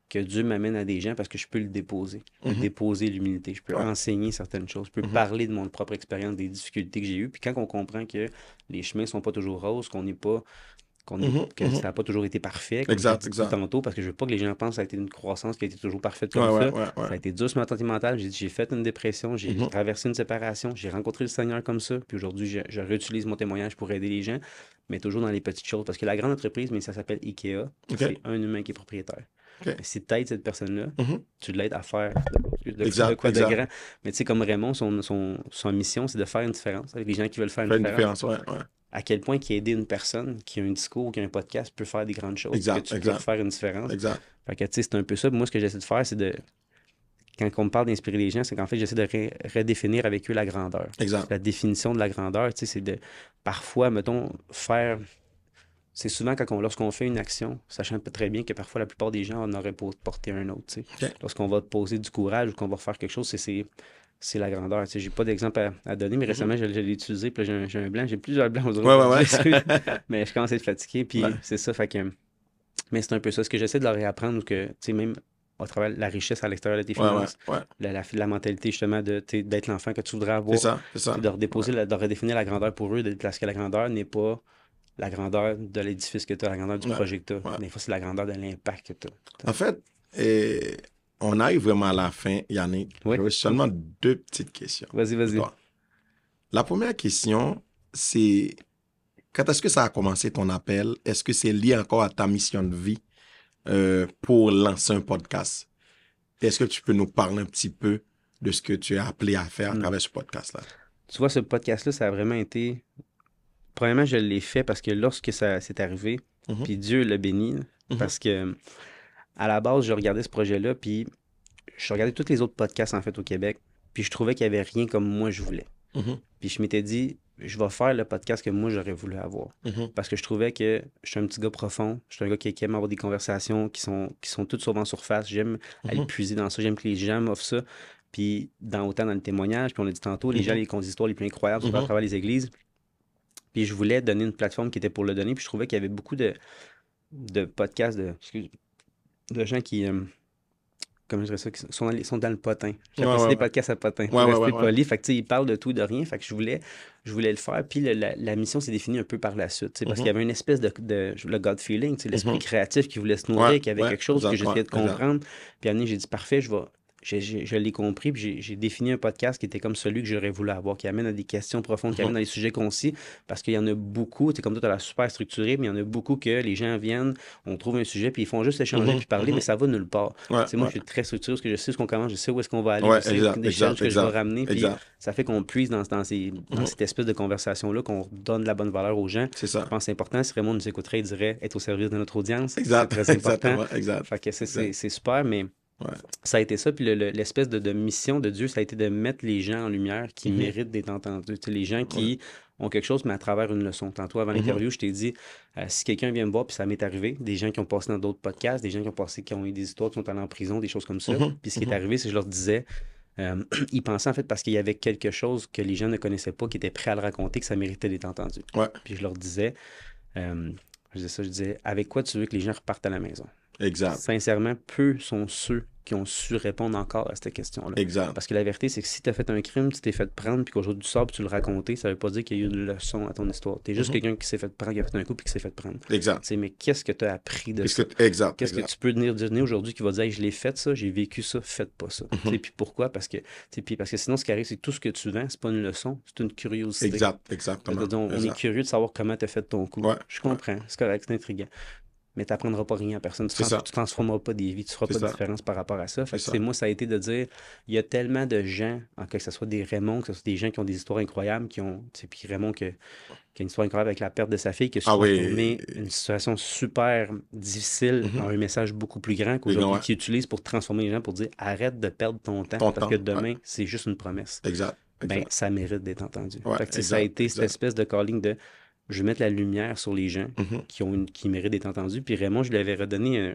B: que Dieu m'amène à des gens parce que je peux le déposer. Je peux déposer l'humilité, je peux enseigner certaines choses, je peux parler de mon propre expérience, des difficultés que j'ai eues, puis quand on comprend que les chemins sont pas toujours roses, qu'on n'est pas que ça n'a pas toujours été parfait, comme je l'ai dit tantôt, parce que je veux pas que les gens pensent que ça a été une croissance qui a été toujours parfaite comme ça. Ça a été dur sur ma santé mentale. J'ai fait une dépression, j'ai traversé une séparation, j'ai rencontré le Seigneur comme ça, puis aujourd'hui, je réutilise mon témoignage pour aider les gens, mais toujours dans les petites choses. Parce que la grande entreprise, mais ça s'appelle IKEA, c'est un humain qui est propriétaire. Si tu aides cette personne-là, tu l'aides à faire de quoi de grand. Mais tu sais, comme Raymond, son mission, c'est de faire une différence avec les gens qui veulent faire une différence. À quel point qui aider une personne qui a un discours, qui a un podcast, peut faire des grandes choses. Que tu peux faire une différence. Fait que, tu sais, c'est un peu ça. Moi, ce que j'essaie de faire, c'est de... Quand on me parle d'inspirer les gens, c'est qu'en fait, j'essaie de redéfinir avec eux la grandeur. La définition de la grandeur, tu sais, c'est de... Parfois, mettons, faire... C'est souvent lorsqu'on fait une action, sachant très bien que parfois, la plupart des gens en auraient porté un autre, tu sais. Lorsqu'on va poser du courage ou qu'on va faire quelque chose, c'est la grandeur. Tu sais, j'ai pas d'exemple à donner, mais récemment, je l'ai utilisé, puis là, j'ai un blanc. J'ai plusieurs blancs aujourd'hui. Mais je commence à être fatigué, puis c'est ça. Fait que... Mais c'est un peu ça. Ce que j'essaie de leur réapprendre, que, tu sais, même à travers la richesse à l'extérieur de tes finances, la mentalité, justement, d'être l'enfant que tu voudrais avoir. C'est ça. De redéfinir la grandeur pour eux, parce que la grandeur n'est pas la grandeur de l'édifice que tu as, la grandeur du projet que tu as. Des fois, c'est la grandeur de l'impact que tu as.
A: En fait, on arrive vraiment à la fin, Yannick. J'aurais seulement 2 petites questions.
B: Vas-y.
A: La première question, c'est quand est-ce que ça a commencé ton appel? Est-ce que c'est lié encore à ta mission de vie pour lancer un podcast? Est-ce que tu peux nous parler un petit peu de ce que tu es appelé à faire à travers ce podcast-là?
B: Tu vois, ce podcast-là, ça a vraiment été... Premièrement, je l'ai fait parce que lorsque ça s'est arrivé, puis Dieu l'a béni, parce que à la base, je regardais ce projet-là, puis je regardais tous les autres podcasts, en fait, au Québec, puis je trouvais qu'il n'y avait rien comme moi je voulais. Puis je m'étais dit, je vais faire le podcast que moi, j'aurais voulu avoir. Parce que je trouvais que je suis un petit gars profond, je suis un gars qui aime avoir des conversations qui sont toutes sauf en surface. J'aime aller puiser dans ça, j'aime que les gens m'offrent ça. Puis autant dans le témoignage, puis on l'a dit tantôt, les gens, les contes d'histoires les plus incroyables, à travers les églises. Puis je voulais donner une plateforme qui était pour le donner, puis je trouvais qu'il y avait beaucoup de podcasts, de gens qui... comment je dirais ça, qui sont dans le potin. J'appelle ça des podcasts à potin. Pour rester poli. Fait que, tu sais, ils parlent de tout, de rien. Fait que je voulais le faire. Puis la mission s'est définie un peu par la suite. Parce qu'il y avait une espèce de le God feeling, l'esprit créatif qui voulait se nourrir, qui avait quelque chose que j'essayais de comprendre. Puis à un moment, j'ai dit, parfait, je l'ai compris, puis j'ai défini un podcast qui était comme celui que j'aurais voulu avoir, qui amène à des questions profondes, qui amène à des sujets concis, parce qu'il y en a beaucoup, tu sais, comme toi, tu as l'air super structuré, mais il y en a beaucoup que les gens viennent, on trouve un sujet, puis ils font juste échanger puis parler, mais ça va nulle part. Moi, je suis très structuré, parce que je sais ce qu'on commence, je sais où est-ce qu'on va aller, je sais des choses que je vais ramener, puis ça fait qu'on puise dans cette espèce de conversation-là, qu'on donne de la bonne valeur aux gens. Je pense que c'est important. Si Raymond nous écouterait, il dirait être au service de notre audience. C'est très important. Fait que c'est super, mais... Ça a été ça, puis l'espèce de mission de Dieu, ça a été de mettre les gens en lumière qui méritent d'être entendus. Les gens qui ont quelque chose, mais à travers une leçon. Tantôt, avant l'interview, je t'ai dit, si quelqu'un vient me voir, puis ça m'est arrivé, des gens qui ont passé dans d'autres podcasts, des gens qui ont eu des histoires, qui sont allés en prison, des choses comme ça. Puis ce qui est arrivé, c'est que je leur disais, Il pensait en fait parce qu'il y avait quelque chose que les gens ne connaissaient pas, qui étaient prêts à le raconter, que ça méritait d'être entendu.
A: Ouais.
B: Puis je leur disais, je disais, avec quoi tu veux que les gens repartent à la maison?
A: Exact.
B: Sincèrement, peu sont ceux qui ont su répondre encore à cette question-là.
A: Exact.
B: Parce que la vérité, c'est que si tu as fait un crime, tu t'es fait prendre, puis qu'aujourd'hui tu sors, puis tu le racontais, ça veut pas dire qu'il y a eu une leçon à ton histoire. Tu es juste quelqu'un qui s'est fait prendre, qui a fait un coup, puis qui s'est fait prendre.
A: Exact.
B: T'sais, mais qu'est-ce que tu as appris de ça?
A: Exact.
B: Qu'est-ce que tu peux dire aujourd'hui qui va dire, hey, je l'ai fait ça, j'ai vécu ça, faites pas ça. Puis pourquoi? Parce que sinon, ce qui arrive, c'est que tout ce que tu vends, c'est pas une leçon, c'est une curiosité.
A: Exactement.
B: On est curieux de savoir comment tu as fait ton coup.
A: Ouais.
B: Je comprends, c'est correct, c'est intriguant. Mais tu n'apprendras pas rien à personne. Tu ne transformeras pas des vies, tu ne feras pas de différence par rapport à ça. Fait que moi, ça a été de dire, il y a tellement de gens, que ce soit des Raymond, que ce soit des gens qui ont des histoires incroyables, puis Raymond qui a une histoire incroyable avec la perte de sa fille, qui a transformé une situation super difficile en un message beaucoup plus grand qu'aujourd'hui, qui utilise pour transformer les gens, pour dire, arrête de perdre ton temps, parce que demain, c'est juste une promesse.
A: Exact.
B: Ben, ça mérite d'être entendu.
A: Ouais,
B: fait que, ça a été cette espèce de calling de je vais mettre la lumière sur les gens qui méritent d'être entendus. Puis Raymond, je lui avais redonné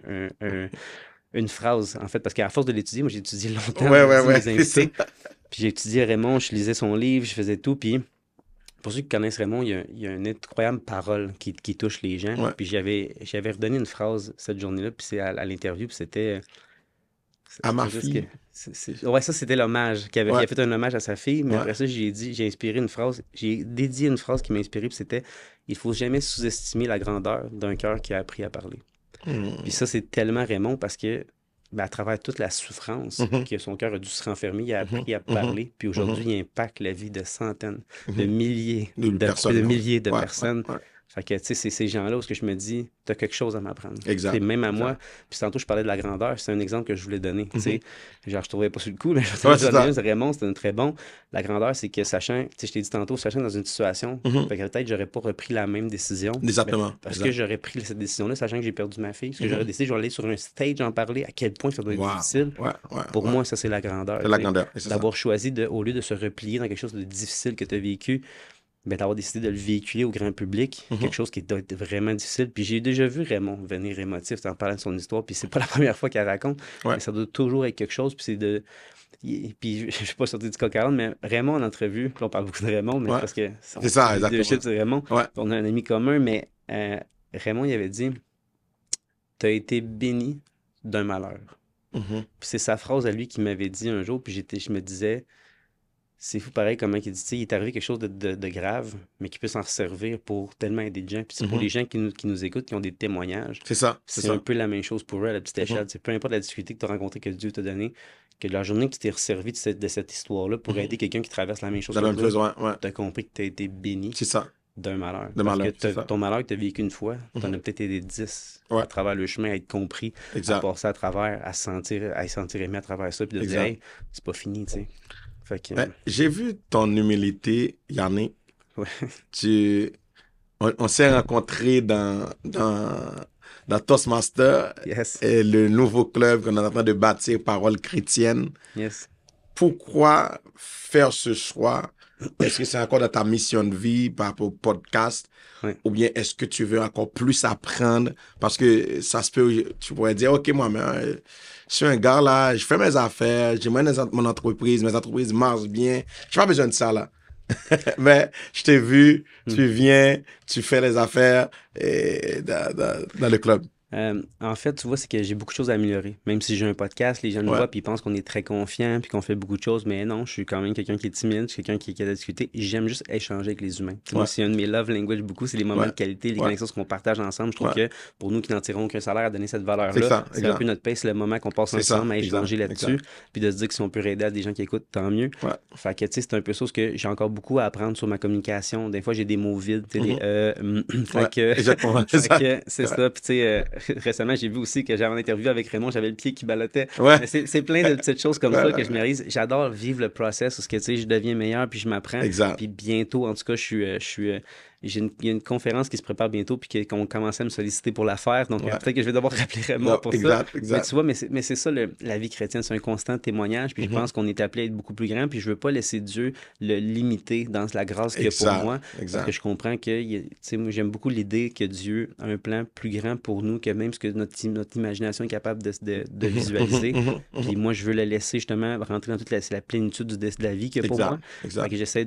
B: une phrase, en fait, parce qu'à force de l'étudier, moi j'ai étudié longtemps mes invités. Puis j'ai étudié Raymond, je lisais son livre, je faisais tout. Puis pour ceux qui connaissent Raymond, il y a une incroyable parole qui touche les gens.
A: Ouais.
B: Puis j'avais redonné une phrase cette journée-là, puis c'est à l'interview, puis c'était...
A: À ma fille.
B: Ouais, ça, c'était l'hommage. Il a fait un hommage à sa fille, mais après ça, j'ai inspiré une phrase. J'ai dédié une phrase qui m'a inspiré, puis c'était « Il faut jamais sous-estimer la grandeur d'un cœur qui a appris à parler. » Puis ça, c'est tellement Raymond parce que, à travers toute la souffrance que son cœur a dû se renfermer, il a appris à parler. Puis aujourd'hui, il impacte la vie de centaines, de milliers de personnes.
A: Ouais.
B: Fait que, tu sais, c'est ces gens-là où je me dis, tu as quelque chose à m'apprendre.
A: Exact.
B: Même à moi. Puis tantôt, je parlais de la grandeur. C'est un exemple que je voulais donner. Genre, je trouvais pas sur le coup, mais je Raymond, c'était un très bon. La grandeur, c'est que sachant, tu sais, je t'ai dit tantôt, sachant dans une situation, fait que peut-être j'aurais pas repris la même décision.
A: Exactement.
B: Parce que j'aurais pris cette décision-là, sachant que j'ai perdu ma fille. Parce que j'aurais décidé, je vais aller sur un stage en parler, à quel point ça doit être difficile. Pour moi, ça, c'est la grandeur.
A: C'est la grandeur.
B: D'avoir choisi, au lieu de se replier dans quelque chose de difficile que tu as vécu, d'avoir décidé de le véhiculer au grand public, quelque chose qui doit être vraiment difficile. Puis j'ai déjà vu Raymond venir émotif en parlant de son histoire, puis c'est pas la première fois qu'il raconte, mais ça doit toujours être quelque chose, puis c'est de... Puis je suis pas sorti du coq à l'âne, mais Raymond en entrevue, puis on parle beaucoup de Raymond, mais parce que
A: c'est ça, exactement.
B: C'est Raymond, on a un ami commun, mais Raymond, il avait dit « T'as été béni d'un malheur. » Puis c'est sa phrase à lui qui m'avait dit un jour, puis je me disais... C'est fou pareil comment il dit, il est arrivé quelque chose de grave, mais qui peut s'en resservir pour tellement aider les gens. Puis c'est pour les gens qui nous écoutent, qui ont des témoignages.
A: C'est ça.
B: C'est un peu la même chose pour eux à la petite échelle. Peu importe la difficulté que tu as rencontrée, que Dieu t'a donnée, que la journée que tu t'es resservi de cette histoire-là pour aider quelqu'un qui traverse la même chose que toi, tu as compris que tu as été béni d'un malheur. Parce que ton malheur que tu as vécu une fois, tu en as peut-être aidé 10 à travers le chemin, à être compris, à passer à travers, à se sentir aimé à travers ça, puis de dire, hey, c'est pas fini, tu sais.
A: J'ai vu ton humilité, Yannick.
B: Ouais.
A: On s'est rencontrés dans Toastmaster, et le nouveau club qu'on est en train de bâtir, Parole chrétienne. Pourquoi faire ce choix? Est-ce que c'est encore dans ta mission de vie par rapport au podcast? Ou bien est-ce que tu veux encore plus apprendre? Parce que ça se peut, tu pourrais dire, OK, moi, je suis un gars là, je fais mes affaires, j'ai mon entreprise, mes entreprises marchent bien. Je n'ai pas besoin de ça là. Mais je t'ai vu, tu viens, tu fais les affaires dans le club.
B: En fait, tu vois, c'est que j'ai beaucoup de choses à améliorer. Même si j'ai un podcast, les gens nous voient puis ils pensent qu'on est très confiant puis qu'on fait beaucoup de choses, mais non, je suis quand même quelqu'un qui est timide, je suis quelqu'un qui a à discuter. J'aime juste échanger avec les humains. Moi, c'est un de mes love language beaucoup, c'est les moments de qualité, les connexions qu'on partage ensemble. Je trouve que pour nous qui n'en tirons aucun salaire à donner cette valeur-là, c'est un peu notre pace, le moment qu'on passe ensemble à échanger là-dessus, puis de se dire que si on peut aider à des gens qui écoutent, tant mieux. Fait que, tu sais, c'est un peu ça, parce que j'ai encore beaucoup à apprendre sur ma communication. Des fois, j'ai des mots vides, tu sais, c'est ça. Puis, tu sais, récemment, j'ai vu aussi que j'avais une interview avec Raymond, j'avais le pied qui ballottait. C'est plein de petites choses comme ça que je me réalise. J'adore vivre le process parce que, tu sais, je deviens meilleur puis je m'apprends. Puis bientôt, en tout cas, je suis il y a une conférence qui se prépare bientôt, puis qu'on commence à me solliciter pour la faire. Donc, peut-être que je vais devoir rappeler Raymond pour ça. Mais tu vois, mais c'est ça, la vie chrétienne, c'est un constant témoignage. Puis je pense qu'on est appelé à être beaucoup plus grand. Puis je veux pas laisser Dieu le limiter dans la grâce qu'il y a pour moi. Parce que je comprends que, tu sais, moi, j'aime beaucoup l'idée que Dieu a un plan plus grand pour nous que même ce que notre imagination est capable de visualiser. Puis moi, je veux le laisser justement rentrer dans toute la plénitude de la vie qu'il y a pour moi. Fait que j'essaie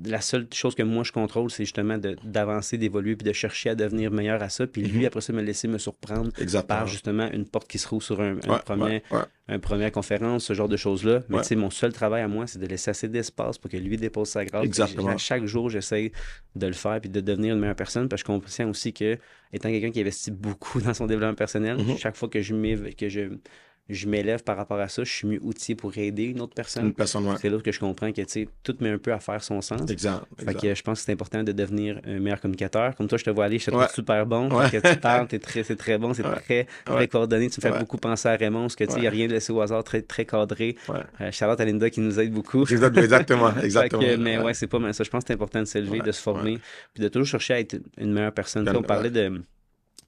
B: la seule chose que moi je contrôle, c'est justement d'avancer, d'évoluer, puis de chercher à devenir meilleur à ça. Puis lui, après ça, me laisser me surprendre par justement une porte qui se roule sur une première conférence, ce genre de choses-là. Mais tu sais, mon seul travail à moi, c'est de laisser assez d'espace pour que lui dépose sa grâce. Chaque jour, j'essaie de le faire puis de devenir une meilleure personne. Parce que je suis conscient aussi que, étant quelqu'un qui investit beaucoup dans son développement personnel, chaque fois que je m'élève par rapport à ça, je suis mieux outillé pour aider une autre personne. C'est là que je comprends que, tu sais, tout met un peu à faire son sens. Fait que je pense que c'est important de devenir un meilleur communicateur. Comme toi, je te vois aller, je te trouve super bon. Que tu parles, c'est très bon, c'est très coordonné. Tu me fais beaucoup penser à Raymond, parce que, tu sais, il n'y a rien de laissé au hasard, très, très cadré. Charlotte à Linda qui nous aide beaucoup.
A: Exactement.
B: Mais ouais, c'est pas mal ça. Je pense que c'est important de s'élever, de se former, puis de toujours chercher à être une meilleure personne. On parlait de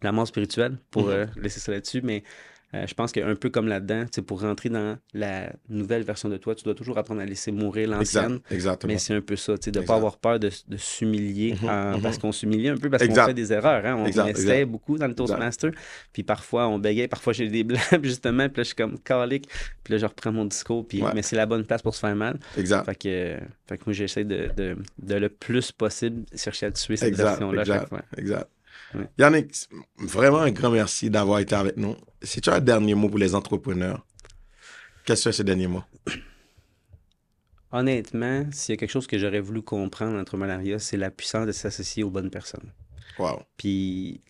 B: la mort spirituelle, pour laisser ça là-dessus, mais je pense qu'un peu comme là-dedans, pour rentrer dans la nouvelle version de toi, tu dois toujours apprendre à laisser mourir l'ancienne.
A: Exactement.
B: Mais c'est un peu ça, de ne pas avoir peur de s'humilier parce qu'on s'humilie un peu parce qu'on fait des erreurs. Hein? On essaie beaucoup dans le Toastmaster. Puis parfois, on bégaye, parfois j'ai des blagues, justement. Puis là, je suis comme calique. Puis là, je reprends mon discours. Puis, mais c'est la bonne place pour se faire mal. Fait que moi, j'essaie de le plus possible chercher à tuer cette version-là à chaque fois.
A: Yannick, vraiment un grand merci d'avoir été avec nous. Si tu as un dernier mot pour les entrepreneurs, quels sont ces derniers mots?
B: Honnêtement, s'il y a quelque chose que j'aurais voulu comprendre en l'entrepreneuriat, c'est la puissance de s'associer aux bonnes personnes.
A: Wow.
B: Puis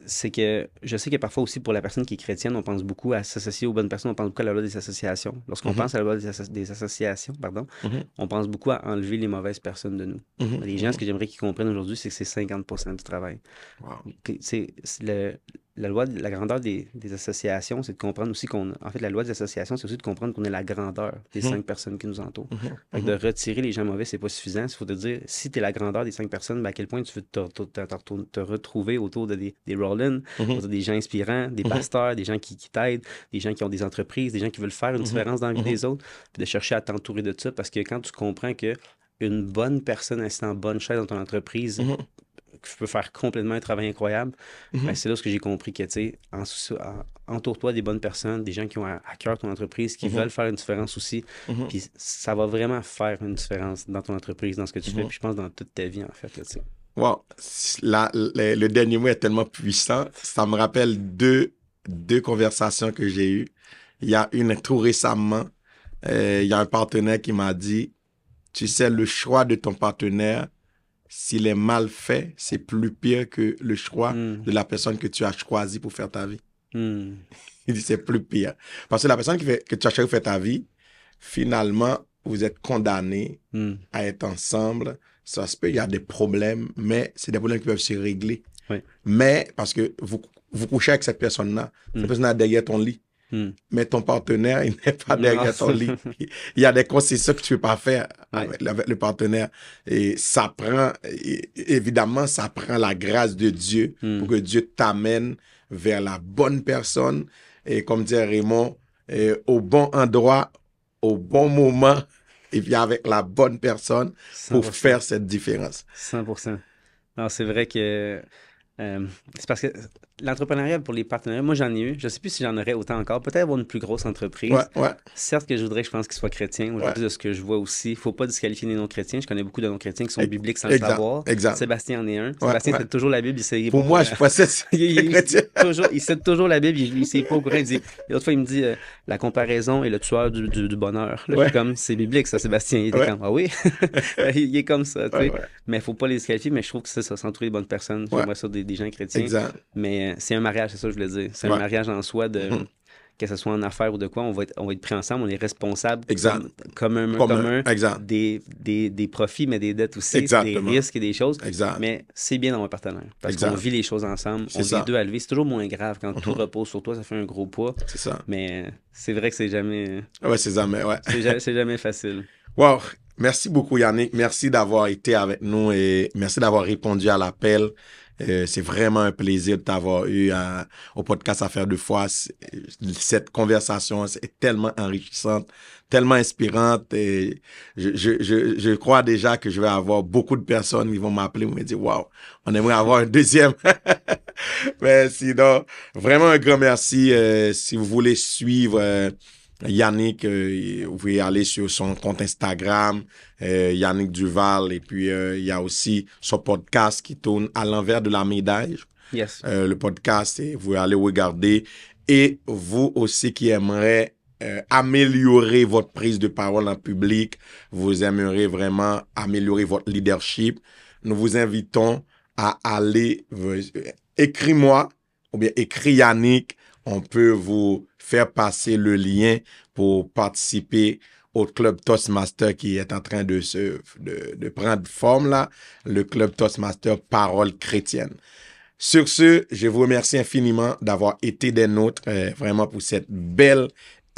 B: c'est que je sais que parfois aussi pour la personne qui est chrétienne, on pense beaucoup à s'associer aux bonnes personnes, on pense beaucoup à la loi des associations. Lorsqu'on pense à la loi des associations, on pense beaucoup à enlever les mauvaises personnes de nous. Les gens, ce que j'aimerais qu'ils comprennent aujourd'hui, c'est que c'est 50% du travail.
A: Wow.
B: La loi, la grandeur des associations, c'est de comprendre aussi en fait, la loi des associations, c'est aussi de comprendre qu'on est la grandeur des 5 personnes qui nous entourent. Fait que de retirer les gens mauvais, c'est pas suffisant. Il faut te dire, si tu es la grandeur des 5 personnes, à quel point tu veux te retrouver autour des Rollins, autour des gens inspirants, des pasteurs, des gens qui t'aident, des gens qui ont des entreprises, des gens qui veulent faire une différence dans la vie des autres, puis de chercher à t'entourer de ça, parce que quand tu comprends que une bonne personne assise en bonne chaise dans ton entreprise peut faire complètement un travail incroyable, ben c'est là ce que j'ai compris que, tu sais, entoure-toi des bonnes personnes, des gens qui ont à cœur ton entreprise, qui veulent faire une différence aussi, puis ça va vraiment faire une différence dans ton entreprise, dans ce que tu fais, puis je pense dans toute ta vie, en fait, là, tu sais.
A: Wow. Le dernier mot est tellement puissant. Ça me rappelle deux conversations que j'ai eues. Il y a une tout récemment, il y a un partenaire qui m'a dit, tu sais, le choix de ton partenaire, s'il est mal fait, c'est plus pire que le choix de la personne que tu as choisie pour faire ta vie. Il dit, c'est plus pire. Parce que la personne que tu as choisi pour faire ta vie, finalement, vous êtes condamnés à être ensemble. Ça se peut, il y a des problèmes, mais c'est des problèmes qui peuvent se régler. Mais, parce que vous couchez avec cette personne-là, cette personne-là est derrière ton lit. Mais ton partenaire, il n'est pas derrière ton lit. Il y a des concessions que tu ne peux pas faire avec le partenaire. Et ça prend, évidemment, ça prend la grâce de Dieu pour que Dieu t'amène vers la bonne personne. Et comme dit Raymond, au bon endroit, au bon moment, et puis avec la bonne personne pour 100%. Faire cette différence.
B: 100%. Non, c'est vrai que c'est parce que l'entrepreneuriat pour les partenariats, moi j'en ai eu. Je ne sais plus si j'en aurais autant encore. Peut-être avoir une plus grosse entreprise. Certes que je voudrais que je pense qu'ils soient chrétiens. Aujourd'hui, de ce que je vois aussi, il ne faut pas disqualifier les non-chrétiens. Je connais beaucoup de non-chrétiens qui sont bibliques sans le savoir. Sébastien en est un. Sébastien cite toujours la Bible.
A: Pour moi, je possède
B: il cite toujours la Bible. Il ne sait pas au courant. L'autre fois, il me dit la comparaison est le tueur du bonheur. Là, je suis comme, c'est biblique ça, Sébastien. Il était comme, ah oui? Il est comme ça. Mais il ne faut pas les disqualifier. Mais je trouve que c'est ça, s'entourer des bonnes personnes. J'aimerais ça des gens chrétiens. Mais c'est un mariage, c'est ça que je voulais dire. C'est un mariage en soi, que ce soit en affaires ou de quoi, on va être pris ensemble, on est responsable commun des profits, mais des dettes aussi, des risques et des choses. Mais c'est bien d'avoir un partenaire. Parce qu'on vit les choses ensemble, on est deux à lever. C'est toujours moins grave quand tout repose sur toi, ça fait un gros poids.
A: C'est ça.
B: Mais c'est vrai que c'est jamais...
A: c'est jamais,
B: c'est jamais facile.
A: Wow! Merci beaucoup, Yannick. Merci d'avoir été avec nous et merci d'avoir répondu à l'appel. C'est vraiment un plaisir de t'avoir eu au podcast Affaires de foi. Cette conversation est tellement enrichissante, tellement inspirante et je crois déjà que je vais avoir beaucoup de personnes qui vont m'appeler et me dire, waouh, on aimerait avoir un deuxième. Mais sinon, vraiment un grand merci. Si vous voulez suivre Yannick, vous pouvez aller sur son compte Instagram, Yannick Duval, et puis il y a aussi son podcast qui tourne à l'envers de la médaille.
B: Yes.
A: Le podcast, et vous pouvez aller regarder. Et vous aussi qui aimeriez améliorer votre prise de parole en public, vous aimeriez vraiment améliorer votre leadership, nous vous invitons à aller, écris-moi, ou bien écris Yannick, on peut vous faire passer le lien pour participer au club Toastmaster qui est en train de prendre forme là, le club Toastmaster Parole chrétienne. Sur ce, je vous remercie infiniment d'avoir été des nôtres, vraiment pour cette belle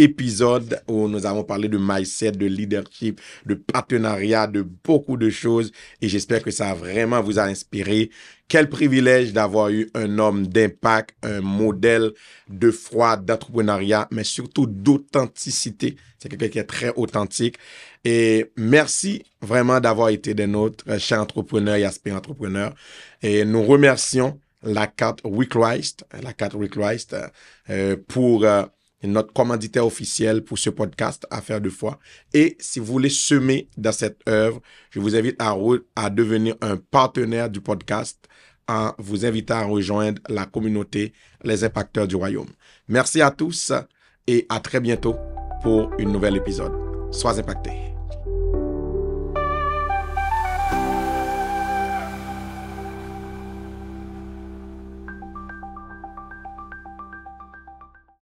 A: épisode où nous avons parlé de mindset, de leadership, de partenariat, de beaucoup de choses et j'espère que ça vraiment vous a inspiré. Quel privilège d'avoir eu un homme d'impact, un modèle de foi, d'entrepreneuriat, mais surtout d'authenticité. C'est quelqu'un qui est très authentique. Et merci vraiment d'avoir été des nôtres, chers entrepreneurs et aspirants entrepreneurs. Et nous remercions la carte We Christ pour notre commanditaire officiel pour ce podcast Affaires de foi. Et si vous voulez semer dans cette œuvre, je vous invite à devenir un partenaire du podcast en vous invitant à rejoindre la communauté Les Impacteurs du Royaume. Merci à tous et à très bientôt pour un nouvel épisode. Sois impacté.